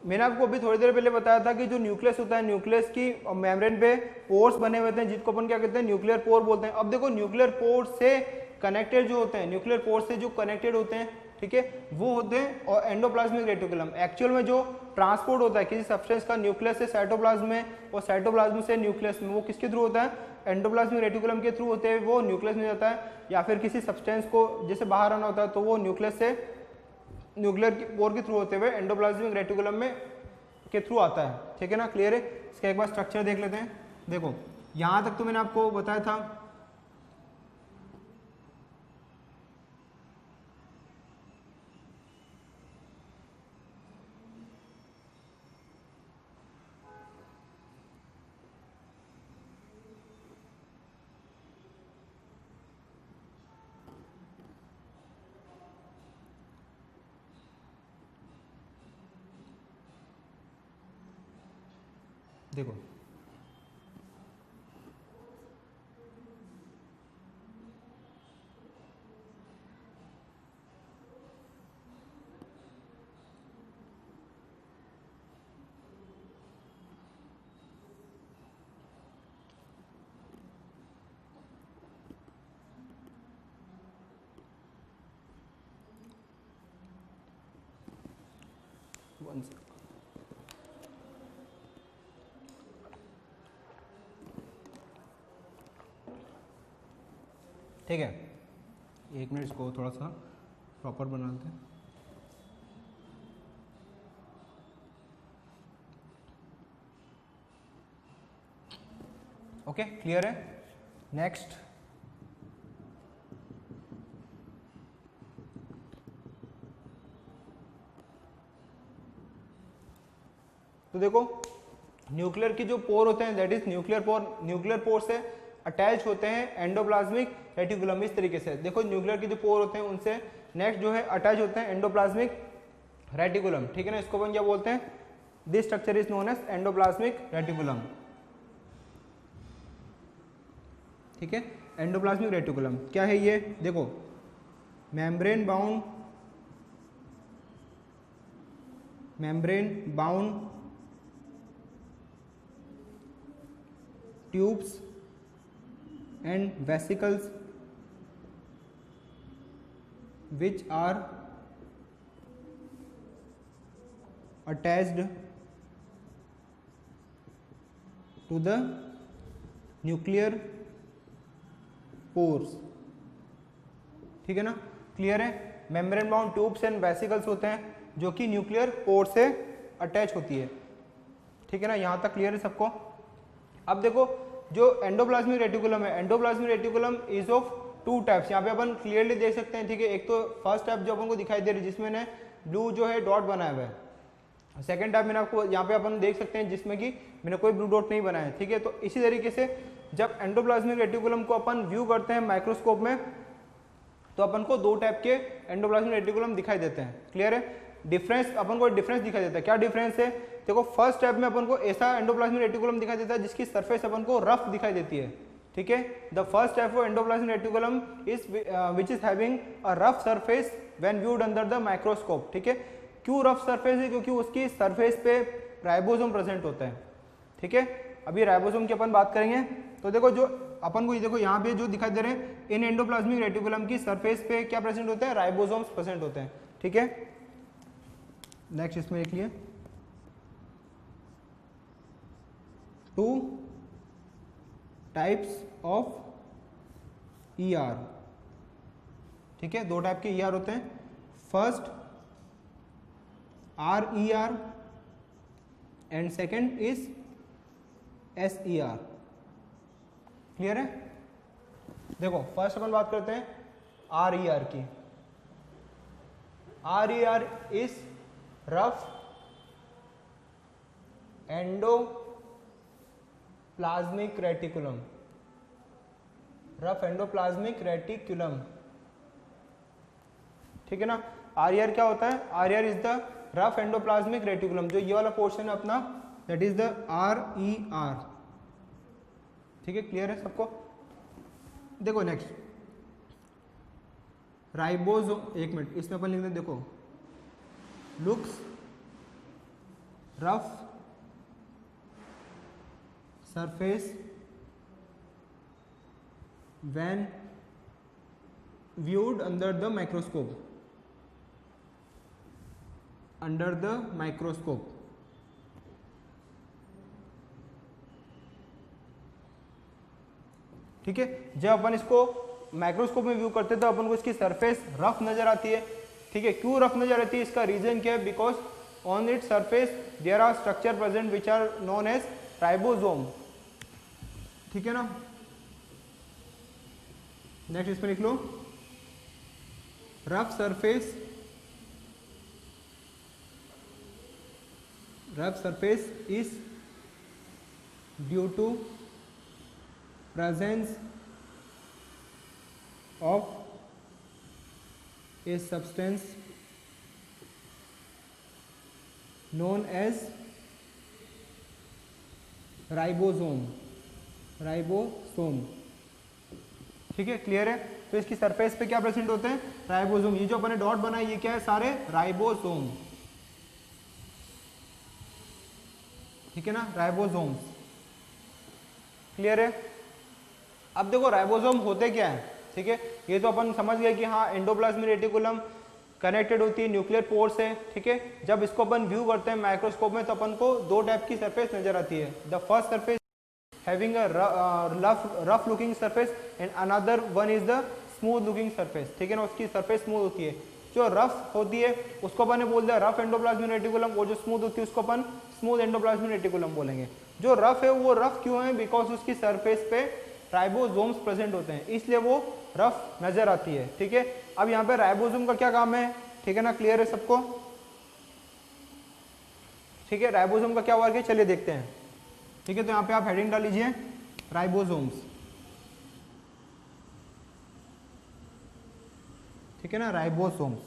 Speaker 1: मैंने आपको अभी थोड़ी देर पहले बताया था कि जो न्यूक्लियस होता है, न्यूक्लियस की मेम्ब्रेन पे पोर्स बने हुए हैं जिसको अपन क्या कहते हैं, न्यूक्लियर पोर बोलते हैं। अब देखो न्यूक्लियर पोर से कनेक्टेड जो होते हैं, न्यूक्लियर पोर से जो कनेक्टेड होते हैं, ठीक है, वो होते हैं और एंडोप्लाज्मिक रेटिकुलम। एक्चुअल में जो ट्रांसपोर्ट होता है किसी सब्सटेंस का न्यूक्लियस से साइटोप्लाज्म में और साइटोप्लाज्म से न्यूक्लियस में, वो किसके थ्रू होता है, एंडोप्लाज्मिक रेटिकुलम के थ्रू होते हैं, वो न्यूक्लियस में जाता है। या फिर किसी सब्सटेंस को जैसे बाहर आना होता है तो वो न्यूक्लियस से न्यूक्लियर पोर के थ्रू होते हुए एंडोप्लाज्मिक रेटिकुलम में के थ्रू आता है, ठीक है ना। क्लियर है। इसका एक बार स्ट्रक्चर देख लेते हैं। देखो यहां तक तो मैंने आपको बताया था, देखो ठीक है, 1 मिनट इसको थोड़ा सा प्रॉपर बनाते हैं। ओके, क्लियर है। नेक्स्ट, तो देखो न्यूक्लियर की जो पोर होते हैं that is nuclear pore, nuclear pore से अटैच होते हैं एंडोप्लाज्मिक रेटिकुलम। इस तरीके से देखो न्यूक्लियर के जो पोर होते हैं उनसे नेक्स्ट जो है अटैच होते हैं एंडोप्लाज्मिक रेटिकुलम। ठीक है ना, इसको अपन क्या बोलते हैं, this structure is known as endoplasmic reticulum. ठीक है, एंडोप्लाज्मिक रेटिकुलम क्या है ये, देखो membrane bound tubes and vesicles which are attached to the nuclear pores। ठीक है ना, क्लियर है। Membrane bound tubes and vesicles होते हैं जो कि न्यूक्लियर पोर से अटैच होती है। ठीक है ना, यहां तक क्लियर है सबको। अब देखो जो एंडोप्लाज्मिक रेटिकुलम है, endoplasmic reticulum is of 2 types. यहाँ पे अपन क्लियरली देख सकते हैं। ठीक है, एक तो फर्स्ट टाइप जो अपन को दिखाई दे रही है जिसमें ब्लू जो है डॉट बनाया हुआ है। सेकंड टाइप मैंने आपको यहाँ पे अपन देख सकते हैं जिसमें कि मैंने कोई ब्लू डॉट नहीं बनाया है। ठीक है, तो इसी तरीके से जब एंडोप्लाज्मिक रेटिकुलम को अपन व्यू करते हैं माइक्रोस्कोप में तो अपन को 2 टाइप के एंडोप्लाज्मिक रेटिकुलम दिखाई देते हैं। क्लियर है, डिफरेंस अपन को डिफरेंस दिखाई देता है। क्या डिफरेंस है, देखो फर्स्ट स्टेप में अपन को ऐसा एंडोप्लाज्मिक रेटिकुलम दिखाई देता है जिसकी सरफेस अपन को रफ दिखाई देती है। ठीक है, the first step of endoplasmic reticulum is which is having a rough surface when viewed under the microscope. ठीक है, क्यों रफ सरफेस है, क्योंकि उसकी सरफेस पे राइबोसोम प्रेजेंट होता है। ठीक है, अभी राइबोसोम की अपन बात करेंगे। तो देखो जो अपन को देखो यहाँ पे जो दिखाई दे रहे हैं इन एंडोप्लाज्मिक रेटिकुलम की सरफेस पे क्या प्रेजेंट होते हैं, राइबोसोम्स प्रेजेंट होते हैं। ठीक है, नेक्स्ट इसमें लिख लिए 2 टाइप्स ऑफ ER। ठीक है, 2 टाइप के ER होते हैं। First RER and second is SER। Clear है, देखो फर्स्ट अपन बात करते हैं RER की। RER is rough endoplasmic reticulum, rough endoplasmic reticulum. ठीक है ना, RER क्या होता है, RER is the rough endoplasmic reticulum. जो ये वाला पोर्शन है अपना दैट इज द RER। ठीक है, क्लियर है सबको। देखो नेक्स्ट राइबोसोम, 1 मिनट इसमें अपन लिख दें, देखो looks rough surface when viewed under the microscope, under the microscope। ठीक है, जब अपन इसको माइक्रोस्कोप में व्यू करते हैं तो अपन को इसकी सरफेस रफ नजर आती है। ठीक है, क्यों रफ नजर आती है, इसका रीजन क्या है, because on it surface there are structure present which are known as ribosome. ठीक है ना, नेक्स्ट इसमें लिख लो rough surface is due to presence of a substance known as ribosome. ठीक है, क्लियर है। तो इसकी सरफेस पे क्या प्रेजेंट होते हैं, राइबोसोम। ये जो अपने डॉट बनाए ये क्या है, सारे राइबोसोम। ठीक है ना, राइबोसोम्स। क्लियर है। अब देखो राइबोसोम होते क्या है। ठीक है, ये तो अपन समझ गए कि हाँ एंडोप्लाज्मिक रेटिकुलम कनेक्टेड होती है, न्यूक्लियर पोर्स है, ठीक है। जब इसको अपन व्यू करते हैं माइक्रोस्कोप में तो अपन को दो टाइप की सरफेस नजर आती है। The first surface having a rough looking surface and another one is the smooth looking surface, ठीक है ना, उसकी सरफेस स्मूथ होती है। जो रफ होती है उसको अपन ने बोल दिया रफ एंडोप्लाज्मिक रेटिकुलम, वो जो स्मूथ होती है उसको अपन स्मूथ एंडोप्लाज्मिक रेटिकुलम बोलेंगे। जो रफ है वो रफ क्यों है, बिकॉज उसकी सरफेस पे राइबोसोम्स प्रेजेंट होते हैं, इसलिए वो रफ नजर आती है, ठीक है। अब यहाँ पे राइबोसोम का क्या काम है, ठीक है ना, क्लियर है सबको, ठीक है। राइबोसोम का क्या वर्क है चलिए देखते हैं, ठीक है। तो यहाँ पे आप हेडिंग डाल लीजिए राइबोसोम्स, ठीक है ना, राइबोसोम्स।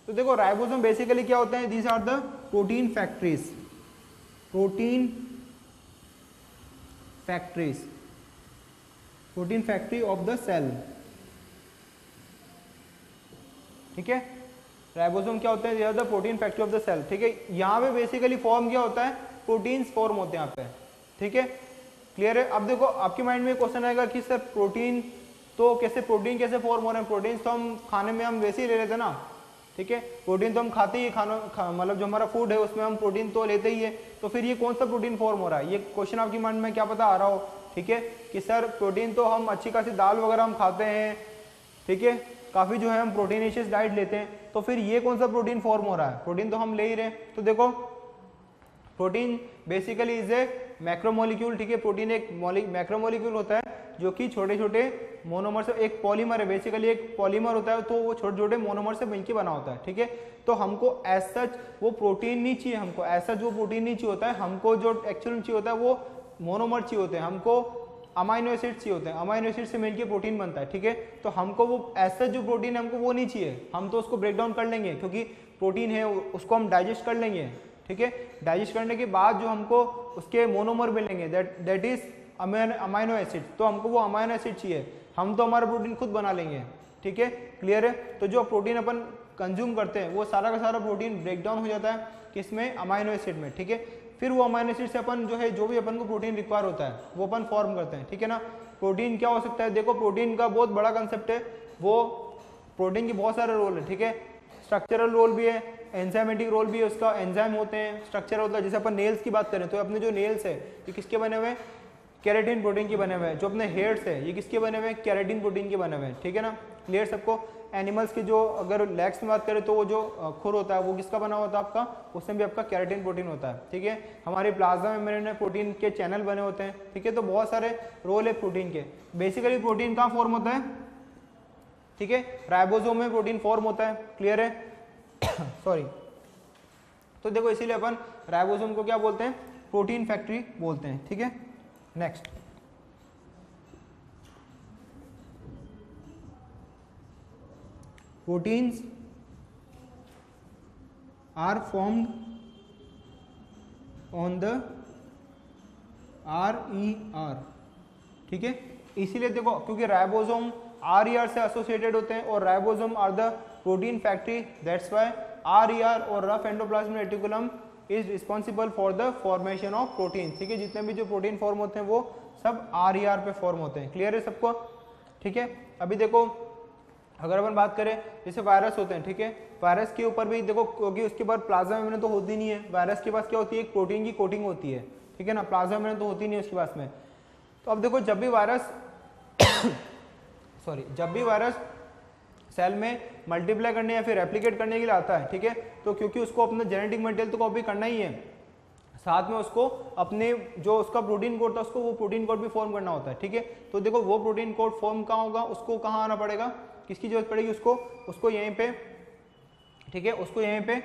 Speaker 1: तो देखो राइबोसोम बेसिकली क्या होते हैं, these are the protein factories, protein factories, protein factory of the cell, ठीक है। राइबोसोम क्या होते हैं, they are the protein factory of the cell, ठीक है। यहाँ पे बेसिकली फॉर्म क्या होता है, प्रोटीन्स फॉर्म होते हैं यहाँ पे, ठीक है, क्लियर है। अब देखो आपके माइंड में क्वेश्चन आएगा कि सर प्रोटीन तो कैसे, प्रोटीन कैसे फॉर्म हो रहे हैं, प्रोटीन्स तो हम खाने में हम वैसे ही ले लेते हैं ना, ठीक है, प्रोटीन तो हम खाते ही, मतलब जो हमारा फूड है उसमें हम प्रोटीन तो लेते ही है, तो फिर ये कौन सा प्रोटीन फॉर्म हो रहा है, ये क्वेश्चन आपकी माइंड में क्या पता आ रहा हो, ठीक है, कि सर प्रोटीन तो हम अच्छी खासी दाल वगैरह हम खाते हैं, ठीक है, काफ़ी जो है हम प्रोटीनेशियस डाइट लेते हैं, तो फिर ये कौन सा प्रोटीन फॉर्म हो रहा है, प्रोटीन तो हम ले ही रहे हैं। तो देखो protein basically is a macromolecule, ठीक है, प्रोटीन एक मैक्रोमोलिक्यूल होता है जो कि छोटे छोटे मोनोमर से, एक पॉलीमर है बेसिकली, एक पॉलीमर होता है, तो वो छोटे छोटे मोनोमर से मिलकर बना होता है, ठीक है। तो हमको एज सच वो प्रोटीन नहीं चाहिए, हमको एज सच वो प्रोटीन नहीं चाहिए होता है, हमको जो एक्चुअल चाहिए होता है वो मोनोमर चाहिए होते हैं, हमको अमाइनो एसिड चाहिए होते हैं, अमाइनो एसिड से मिलकर प्रोटीन बनता है, ठीक है। तो हमको वो एज सच जो प्रोटीन है हमको वो नहीं चाहिए, हम तो उसको ब्रेक डाउन कर लेंगे क्योंकि प्रोटीन है उसको हम डाइजेस्ट कर लेंगे, ठीक है। डाइजेस्ट करने के बाद जो हमको उसके मोनोमर मिलेंगे दैट इज अमाइनो एसिड, तो हमको वो अमाइनो एसिड चाहिए, हम तो हमारा प्रोटीन खुद बना लेंगे, ठीक है, क्लियर है। तो जो प्रोटीन अपन कंज्यूम करते हैं वो सारा का सारा प्रोटीन ब्रेक डाउन हो जाता है किसमें, अमाइनो एसिड में, ठीक है। फिर वो अमाइनो एसिड से अपन जो है जो भी अपन को प्रोटीन रिक्वायर होता है वो अपन फॉर्म करते हैं, ठीक है ना। प्रोटीन क्या हो सकता है, देखो प्रोटीन का बहुत बड़ा कंसेप्ट है, वो प्रोटीन के बहुत सारे रोल है, ठीक है, स्ट्रक्चरल रोल भी है, एंजाइमेटिक रोल भी है, उसका एंजाइम होते हैं, स्ट्रक्चर होता है। जैसे अपन नेल्स की बात करें तो अपने जो नेल्स है ये किसके बने हुए हैं, केराटिन प्रोटीन के बने हुए हैं। जो अपने हेयर्स है ये किसके बने हुए हैं, केराटिन प्रोटीन के बने हुए हैं, ठीक है ना, क्लियर सबको। एनिमल्स की जो अगर लेग्स में बात करें तो वो जो खुर होता है वो किसका बना होता है आपका, उसमें भी आपका केराटिन प्रोटीन होता है, ठीक है। हमारे प्लाज्मा मेम्ब्रेन में प्रोटीन के चैनल बने होते हैं, ठीक है। तो बहुत सारे रोल है प्रोटीन के। बेसिकली प्रोटीन कहाँ फॉर्म होता है, ठीक है, राइबोसोम में प्रोटीन फॉर्म होता है, क्लियर है सॉरी। तो देखो इसीलिए अपन राइबोसोम को क्या बोलते हैं, प्रोटीन फैक्ट्री बोलते हैं, ठीक है। Next proteins are formed on the RER, ठीक है। इसीलिए देखो क्योंकि राइबोसोम RER से एसोसिएटेड होते हैं और ribosome are the protein factory, that's why RER और rough endoplasmic reticulum is responsible for the formation of protein, ठीक है। जितने भी जो प्रोटीन फॉर्म होते हैं वो सब RER पे फॉर्म होते हैं, क्लियर है सबको, ठीक है। अभी देखो अगर अपन बात करें जैसे वायरस होते हैं, ठीक है, वायरस के ऊपर भी देखो क्योंकि उसके बाद प्लाज्मा मेम्ब्रेन तो होती नहीं है, वायरस के पास क्या होती है, एक प्रोटीन की कोटिंग होती है, ठीक है ना, प्लाज्मा मेम्ब्रेन तो होती नहीं है उसके पास में। तो अब देखो जब भी वायरस जब भी वायरस सेल में मल्टीप्लाई करने या फिर रेप्लिकेट करने के लिए आता है, ठीक है, तो क्योंकि उसको अपना जेनेटिक मटेरियल तो कॉपी करना ही है, साथ में उसको अपने जो उसका प्रोटीन कोड था उसको वो प्रोटीन कोड भी फॉर्म करना होता है, ठीक है। तो देखो वो प्रोटीन कोड फॉर्म कहाँ होगा, उसको कहाँ आना पड़ेगा, किसकी जरूरत पड़ेगी, उसको यहीं पे, ठीक है, उसको यहीं पे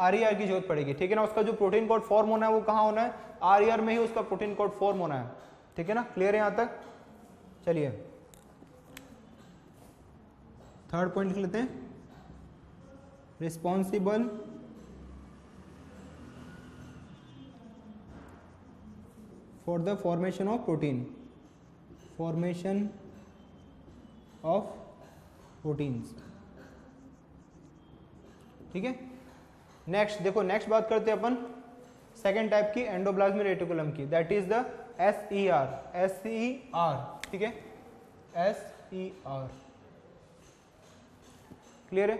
Speaker 1: RER की जरूरत पड़ेगी, ठीक है ना। उसका जो प्रोटीन कोड फॉर्म होना है वो कहाँ होना है, RER में ही उसका प्रोटीन कोड फॉर्म होना है, ठीक है ना, क्लियर है यहाँ तक। चलिए थर्ड पॉइंट लिख लेते हैं, responsible for the formation of protein, formation of proteins, ठीक है। नेक्स्ट देखो, नेक्स्ट बात करते हैं अपन सेकेंड टाइप की एंडोप्लाज्मिक रेटिकुलम की, दैट इज द SER, ठीक है, SER, क्लियर है।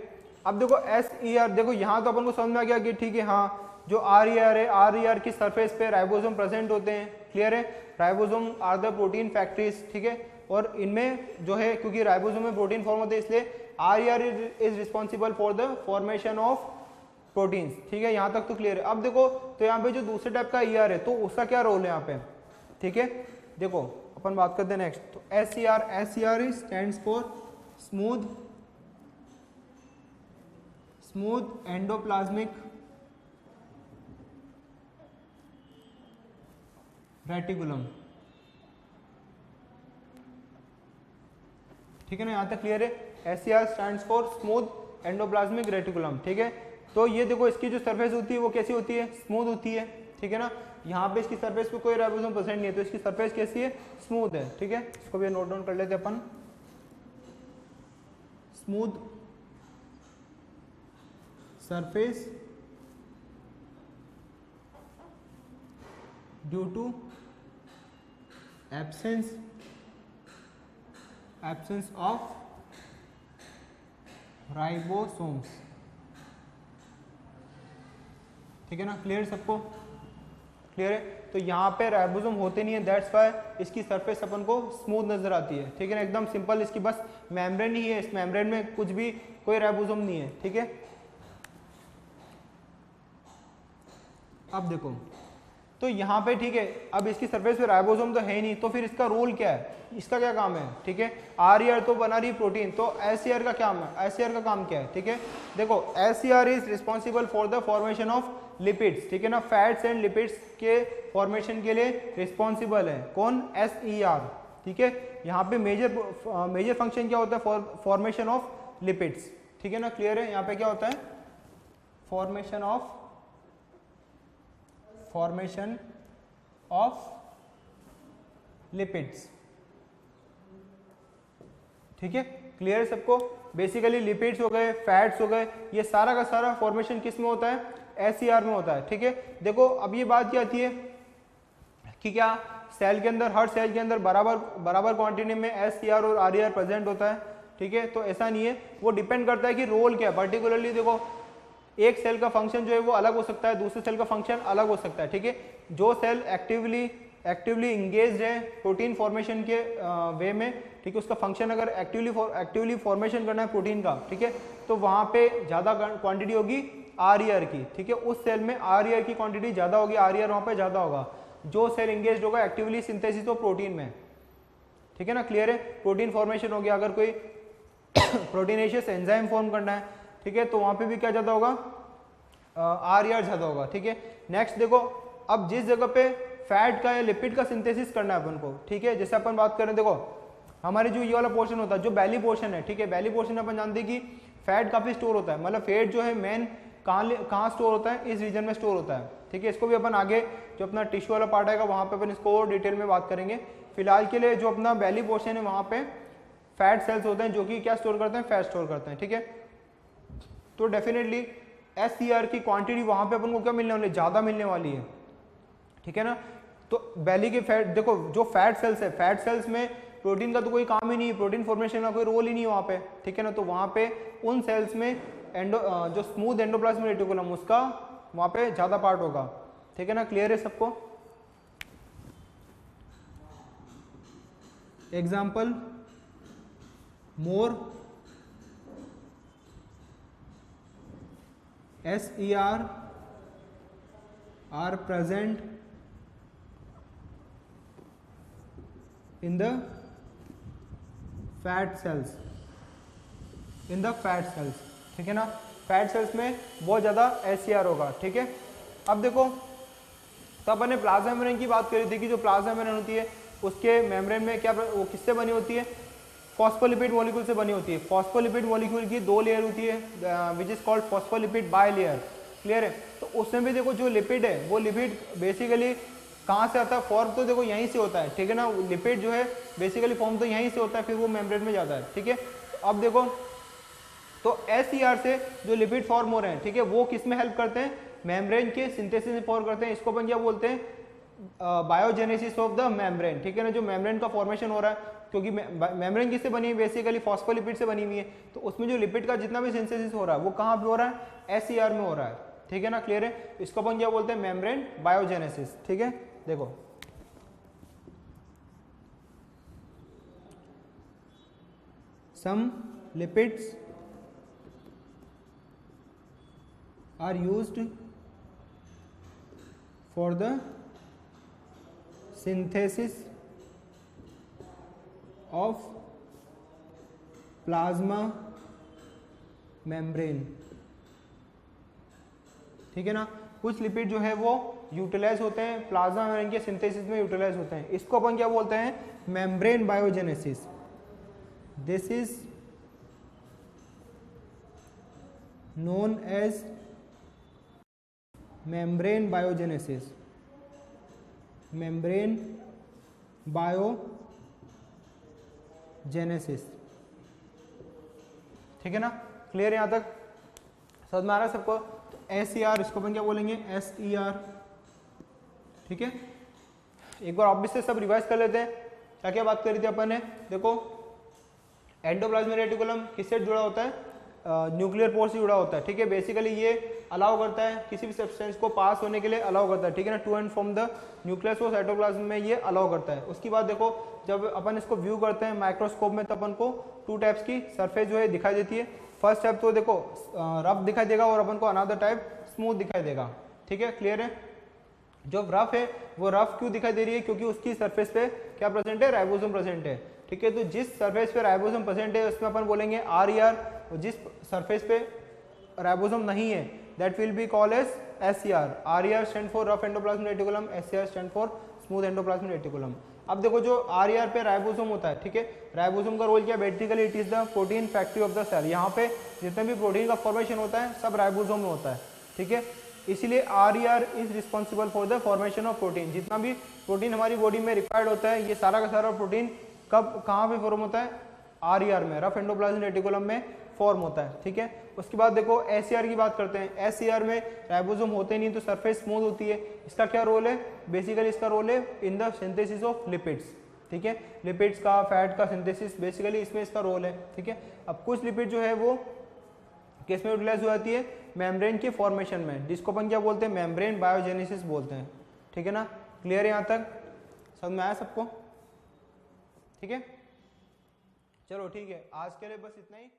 Speaker 1: अब देखो SER, देखो यहाँ तो अपन को समझ में आ गया कि ठीक है हाँ जो RER है, RER की सरफेस पे राइबोसोम प्रेजेंट होते हैं, क्लियर है। Ribosome are the protein factories, ठीक है, और इनमें जो है क्योंकि राइबोसोम में प्रोटीन फॉर्म होते हैं इसलिए RER is responsible for the formation of proteins, ठीक है, यहाँ तक तो क्लियर है। अब देखो तो यहाँ पे जो दूसरे टाइप का ER है तो उसका क्या रोल है यहाँ पे, ठीक है, देखो अपन बात करते हैं नेक्स्ट। तो SER stands for smooth endoplasmic reticulum, ठीक है ना, यहाँ तक क्लियर है। SER stands for smooth endoplasmic reticulum, ठीक है। तो ये देखो इसकी जो सरफेस होती है वो कैसी होती है, स्मूथ होती है, ठीक है ना। यहाँ पे इसकी सरफेस पे कोई राइबोसोम प्रेजेंट नहीं है तो इसकी सरफेस कैसी है, स्मूथ है, ठीक है। इसको भी नोट डाउन कर लेते हैं अपन, smooth surface due to absence of ribosomes, ठीक है ना, क्लियर सबको, क्लियर है। तो यहाँ पे राइबोसोम होते नहीं है, दैट्स वाई इसकी सरफेस अपन को स्मूथ नजर आती है, ठीक है ना, एकदम सिंपल, इसकी बस मेम्ब्रेन ही है, इस मेम्ब्रेन में कुछ भी कोई राइबोसोम नहीं है, ठीक है। अब देखो तो यहाँ पे ठीक है, अब इसकी सरफेस पे राइबोसोम तो है ही नहीं, तो फिर इसका रोल क्या है, इसका क्या काम है, ठीक है। RER तो बना रही प्रोटीन, तो SER का क्या है, SER का काम क्या है, ठीक है। देखो SER is responsible for the formation of lipids, ठीक है ना, फैट्स एंड लिपिड्स के फॉर्मेशन के लिए रिस्पॉन्सिबल है कौन, SER, ठीक है। यहाँ पे मेजर फंक्शन क्या होता है, फॉर्मेशन ऑफ लिपिड्स, ठीक है ना, क्लियर है। यहाँ पे क्या होता है, फॉर्मेशन ऑफ लिपिड्स, ठीक है, क्लियर है सबको। बेसिकली लिपिड्स हो गए, फैट्स हो गए, ये सारा का सारा फॉर्मेशन किस में होता है, SER में होता है, ठीक है। देखो अब ये बात क्या आती है कि क्या सेल के अंदर, हर सेल के अंदर बराबर क्वांटिटी में SER और RER प्रेजेंट होता है, ठीक है। तो ऐसा नहीं है, वो डिपेंड करता है कि रोल क्या है। पर्टिकुलरली देखो एक सेल का फंक्शन जो है वो अलग हो सकता है, दूसरे सेल का फंक्शन अलग हो सकता है, ठीक है। जो सेल एक्टिवली इंगेज्ड है प्रोटीन फॉर्मेशन के वे में, ठीक है, उसका फंक्शन अगर एक्टिवली फॉर्मेशन करना है प्रोटीन का, ठीक है, तो वहाँ पे ज़्यादा क्वांटिटी होगी RER की, ठीक है, उस सेल में RER की क्वांटिटी ज़्यादा होगी, RER वहाँ पे ज़्यादा होगा। जो सेल इंगेज होगा एक्टिवली सिंथेसिस ऑफ प्रोटीन में, ठीक है ना, क्लियर है। प्रोटीन फॉर्मेशन हो गया, अगर कोई प्रोटीनेशियस एंजाइम फॉर्म करना है, ठीक है, तो वहाँ पे भी क्या ज़्यादा होगा, RER ज़्यादा होगा, ठीक है। नेक्स्ट देखो, अब जिस जगह पे फैट का या लिपिड का सिंथेसिस करना है अपन को, ठीक है, जैसे अपन बात करें, देखो हमारे जो ये वाला पोर्शन होता है, जो बेली पोर्शन है, ठीक है, बेली पोर्शन अपन जानते हैं कि फैट काफ़ी स्टोर होता है, मतलब फैट जो है मेन कहाँ स्टोर होता है, इस रीजन में स्टोर होता है, ठीक है। इसको भी अपन आगे जो अपना टिश्यू वाला पार्ट आएगा वहाँ पे अपन इसको और डिटेल में बात करेंगे। फिलहाल के लिए जो अपना बेली पोर्शन है वहाँ पे फैट सेल्स होते हैं जो कि क्या स्टोर करते हैं, फैट स्टोर करते हैं, ठीक है। तो डेफिनेटली SER की क्वांटिटी वहाँ पे अपन को क्या मिलने वाली है, ज़्यादा मिलने वाली है, ठीक है ना। तो बेली के फैट, देखो जो फैट सेल्स है, फैट सेल्स में प्रोटीन का तो कोई काम ही नहीं है, प्रोटीन फॉर्मेशन का कोई रोल ही नहीं है वहाँ पे, ठीक है ना। तो वहाँ पे उन सेल्स में जो स्मूथ एंडोप्लाज्मिक रेटिकुलम उसका वहाँ पे ज़्यादा पार्ट होगा, ठीक है ना, क्लियर है सबको। Example, more SER are present in the fat cells, ठीक है ना। फैट सेल्स में बहुत ज़्यादा SER होगा, ठीक है। अब देखो तो अपन ने प्लाज्मा मेम्ब्रेन की बात करी थी कि जो प्लाज्मा मेम्ब्रेन होती है उसके मेम्ब्रेन में क्या, वो किससे बनी होती है, फॉस्फोलिपिड मॉलिक्यूल से बनी होती है। फॉस्फोलिपिड मॉलिक्यूल की 2 लेयर होती है which is called phospholipid bilayer, clear है। तो उसमें भी देखो जो लिपिड है वो लिपिड बेसिकली कहाँ से आता है, फॉर्म तो देखो यहीं से होता है, ठीक है ना। लिपिड जो है बेसिकली फॉर्म तो यहीं से होता है, फिर वो मेम्ब्रेन में जाता है, ठीक है। अब देखो तो SER से जो लिपिड फॉर्म हो रहे हैं, ठीक है, वो किस में हेल्प करते हैं, मेम्ब्रेन के सिंथेसिस में फॉर्म करते हैं। इसको अपन क्या बोलते हैं, बायोजेनेसिस ऑफ द मेम्ब्रेन, ठीक है ना। जो मेम्ब्रेन का फॉर्मेशन हो रहा है क्योंकि मेम्ब्रेन किससे बनी है, बेसिकली फॉस्फोलिपिड से बनी हुई है, तो उसमें जो लिपिड का जितना भी सिंथेसिस हो रहा है वो कहाँ पे हो रहा है, SCR में हो रहा है, ठीक है ना, क्लियर है। इसको अपन क्या बोलते हैं, मेम्ब्रेन बायोजेनेसिस, ठीक है। देखो some lipids are used for the synthesis of plasma membrane, ठीक है ना। कुछ लिपिड जो है वो यूटिलाइज होते हैं प्लाज्मा मेम्ब्रेन के सिंथेसिस में, यूटिलाइज होते हैं, इसको अपन क्या बोलते हैं, membrane biogenesis. This is known as membrane biogenesis, membrane biogenesis, ठीक है ना, क्लियर है यहाँ तक, समझ में आ रहा है सबको। तो SCR इसको अपन क्या बोलेंगे, SER, ठीक है। एक बार ऑब्वियस से सब रिवाइज कर लेते हैं, क्या क्या बात करी थी अपन ने। देखो एंडोप्लाज्मिक रेटिकुलम किससे जुड़ा होता है, न्यूक्लियर पोर से जुड़ा होता है, ठीक है। बेसिकली ये अलाउ करता है किसी भी सब्सटेंस को पास होने के लिए अलाउ करता है, ठीक है ना, to and from the nucleus को साइटोप्लाज्म में ये अलाउ करता है। उसके बाद देखो जब अपन इसको व्यू करते हैं माइक्रोस्कोप में तो अपन को टू टाइप्स की सरफेस जो है दिखाई देती है। फर्स्ट टाइप तो देखो रफ दिखाई देगा और अपन को अनदर टाइप स्मूथ दिखाई देगा, ठीक है, क्लियर है। जो रफ है वो रफ क्यों दिखाई दे रही है, क्योंकि उसकी सरफेस पे क्या प्रेजेंट है, राइबोसोम प्रेजेंट है, ठीक है। तो जिस सरफेस पे राइबोसोम प्रेजेंट है उसमें अपन बोलेंगे RER, और जिस सरफेस पे राइबोसोम नहीं है that will be called as SCR। RER stand for rough endoplasmic reticulum, SCR stand for smooth endoplasmic reticulum. अब देखो जो RER पे राइबोसोम होता है, ठीक है, राइबोसोम का रोल क्या, basically it is the protein factory of the cell. यहाँ पे जितने भी प्रोटीन का फॉर्मेशन होता है सब राइबोसोम में होता है, ठीक है। इसीलिए RER is responsible for the formation of protein. जितना भी प्रोटीन हमारी बॉडी में रिक्वायर्ड होता है ये सारा का सारा प्रोटीन कब कहाँ पे फॉर्म होता है, RER में, रफ एंडोप्लाज्मिक रेटिकुलम में फॉर्म होता है, ठीक है। उसके बाद देखो SCR की बात करते हैं। SCR में राइबोसोम होते नहीं तो सरफेस स्मूथ होती है। इसका क्या रोल है, बेसिकली इसका रोल है in the synthesis of lipids, ठीक है, लिपिड्स का फैट का सिंथेसिस बेसिकली इसमें इसका रोल है, ठीक है। अब कुछ लिपिड जो है वो किस में यूटिलाइज हो जाती है, मेम्ब्रेन के फॉर्मेशन में, जिसको अपन क्या बोलते हैं, मेम्ब्रेन बायोजेनेसिस बोलते हैं, ठीक है ना, क्लियर है यहाँ तक, समझ में आया सबको, ठीक है। चलो ठीक है, आज के लिए बस इतना ही।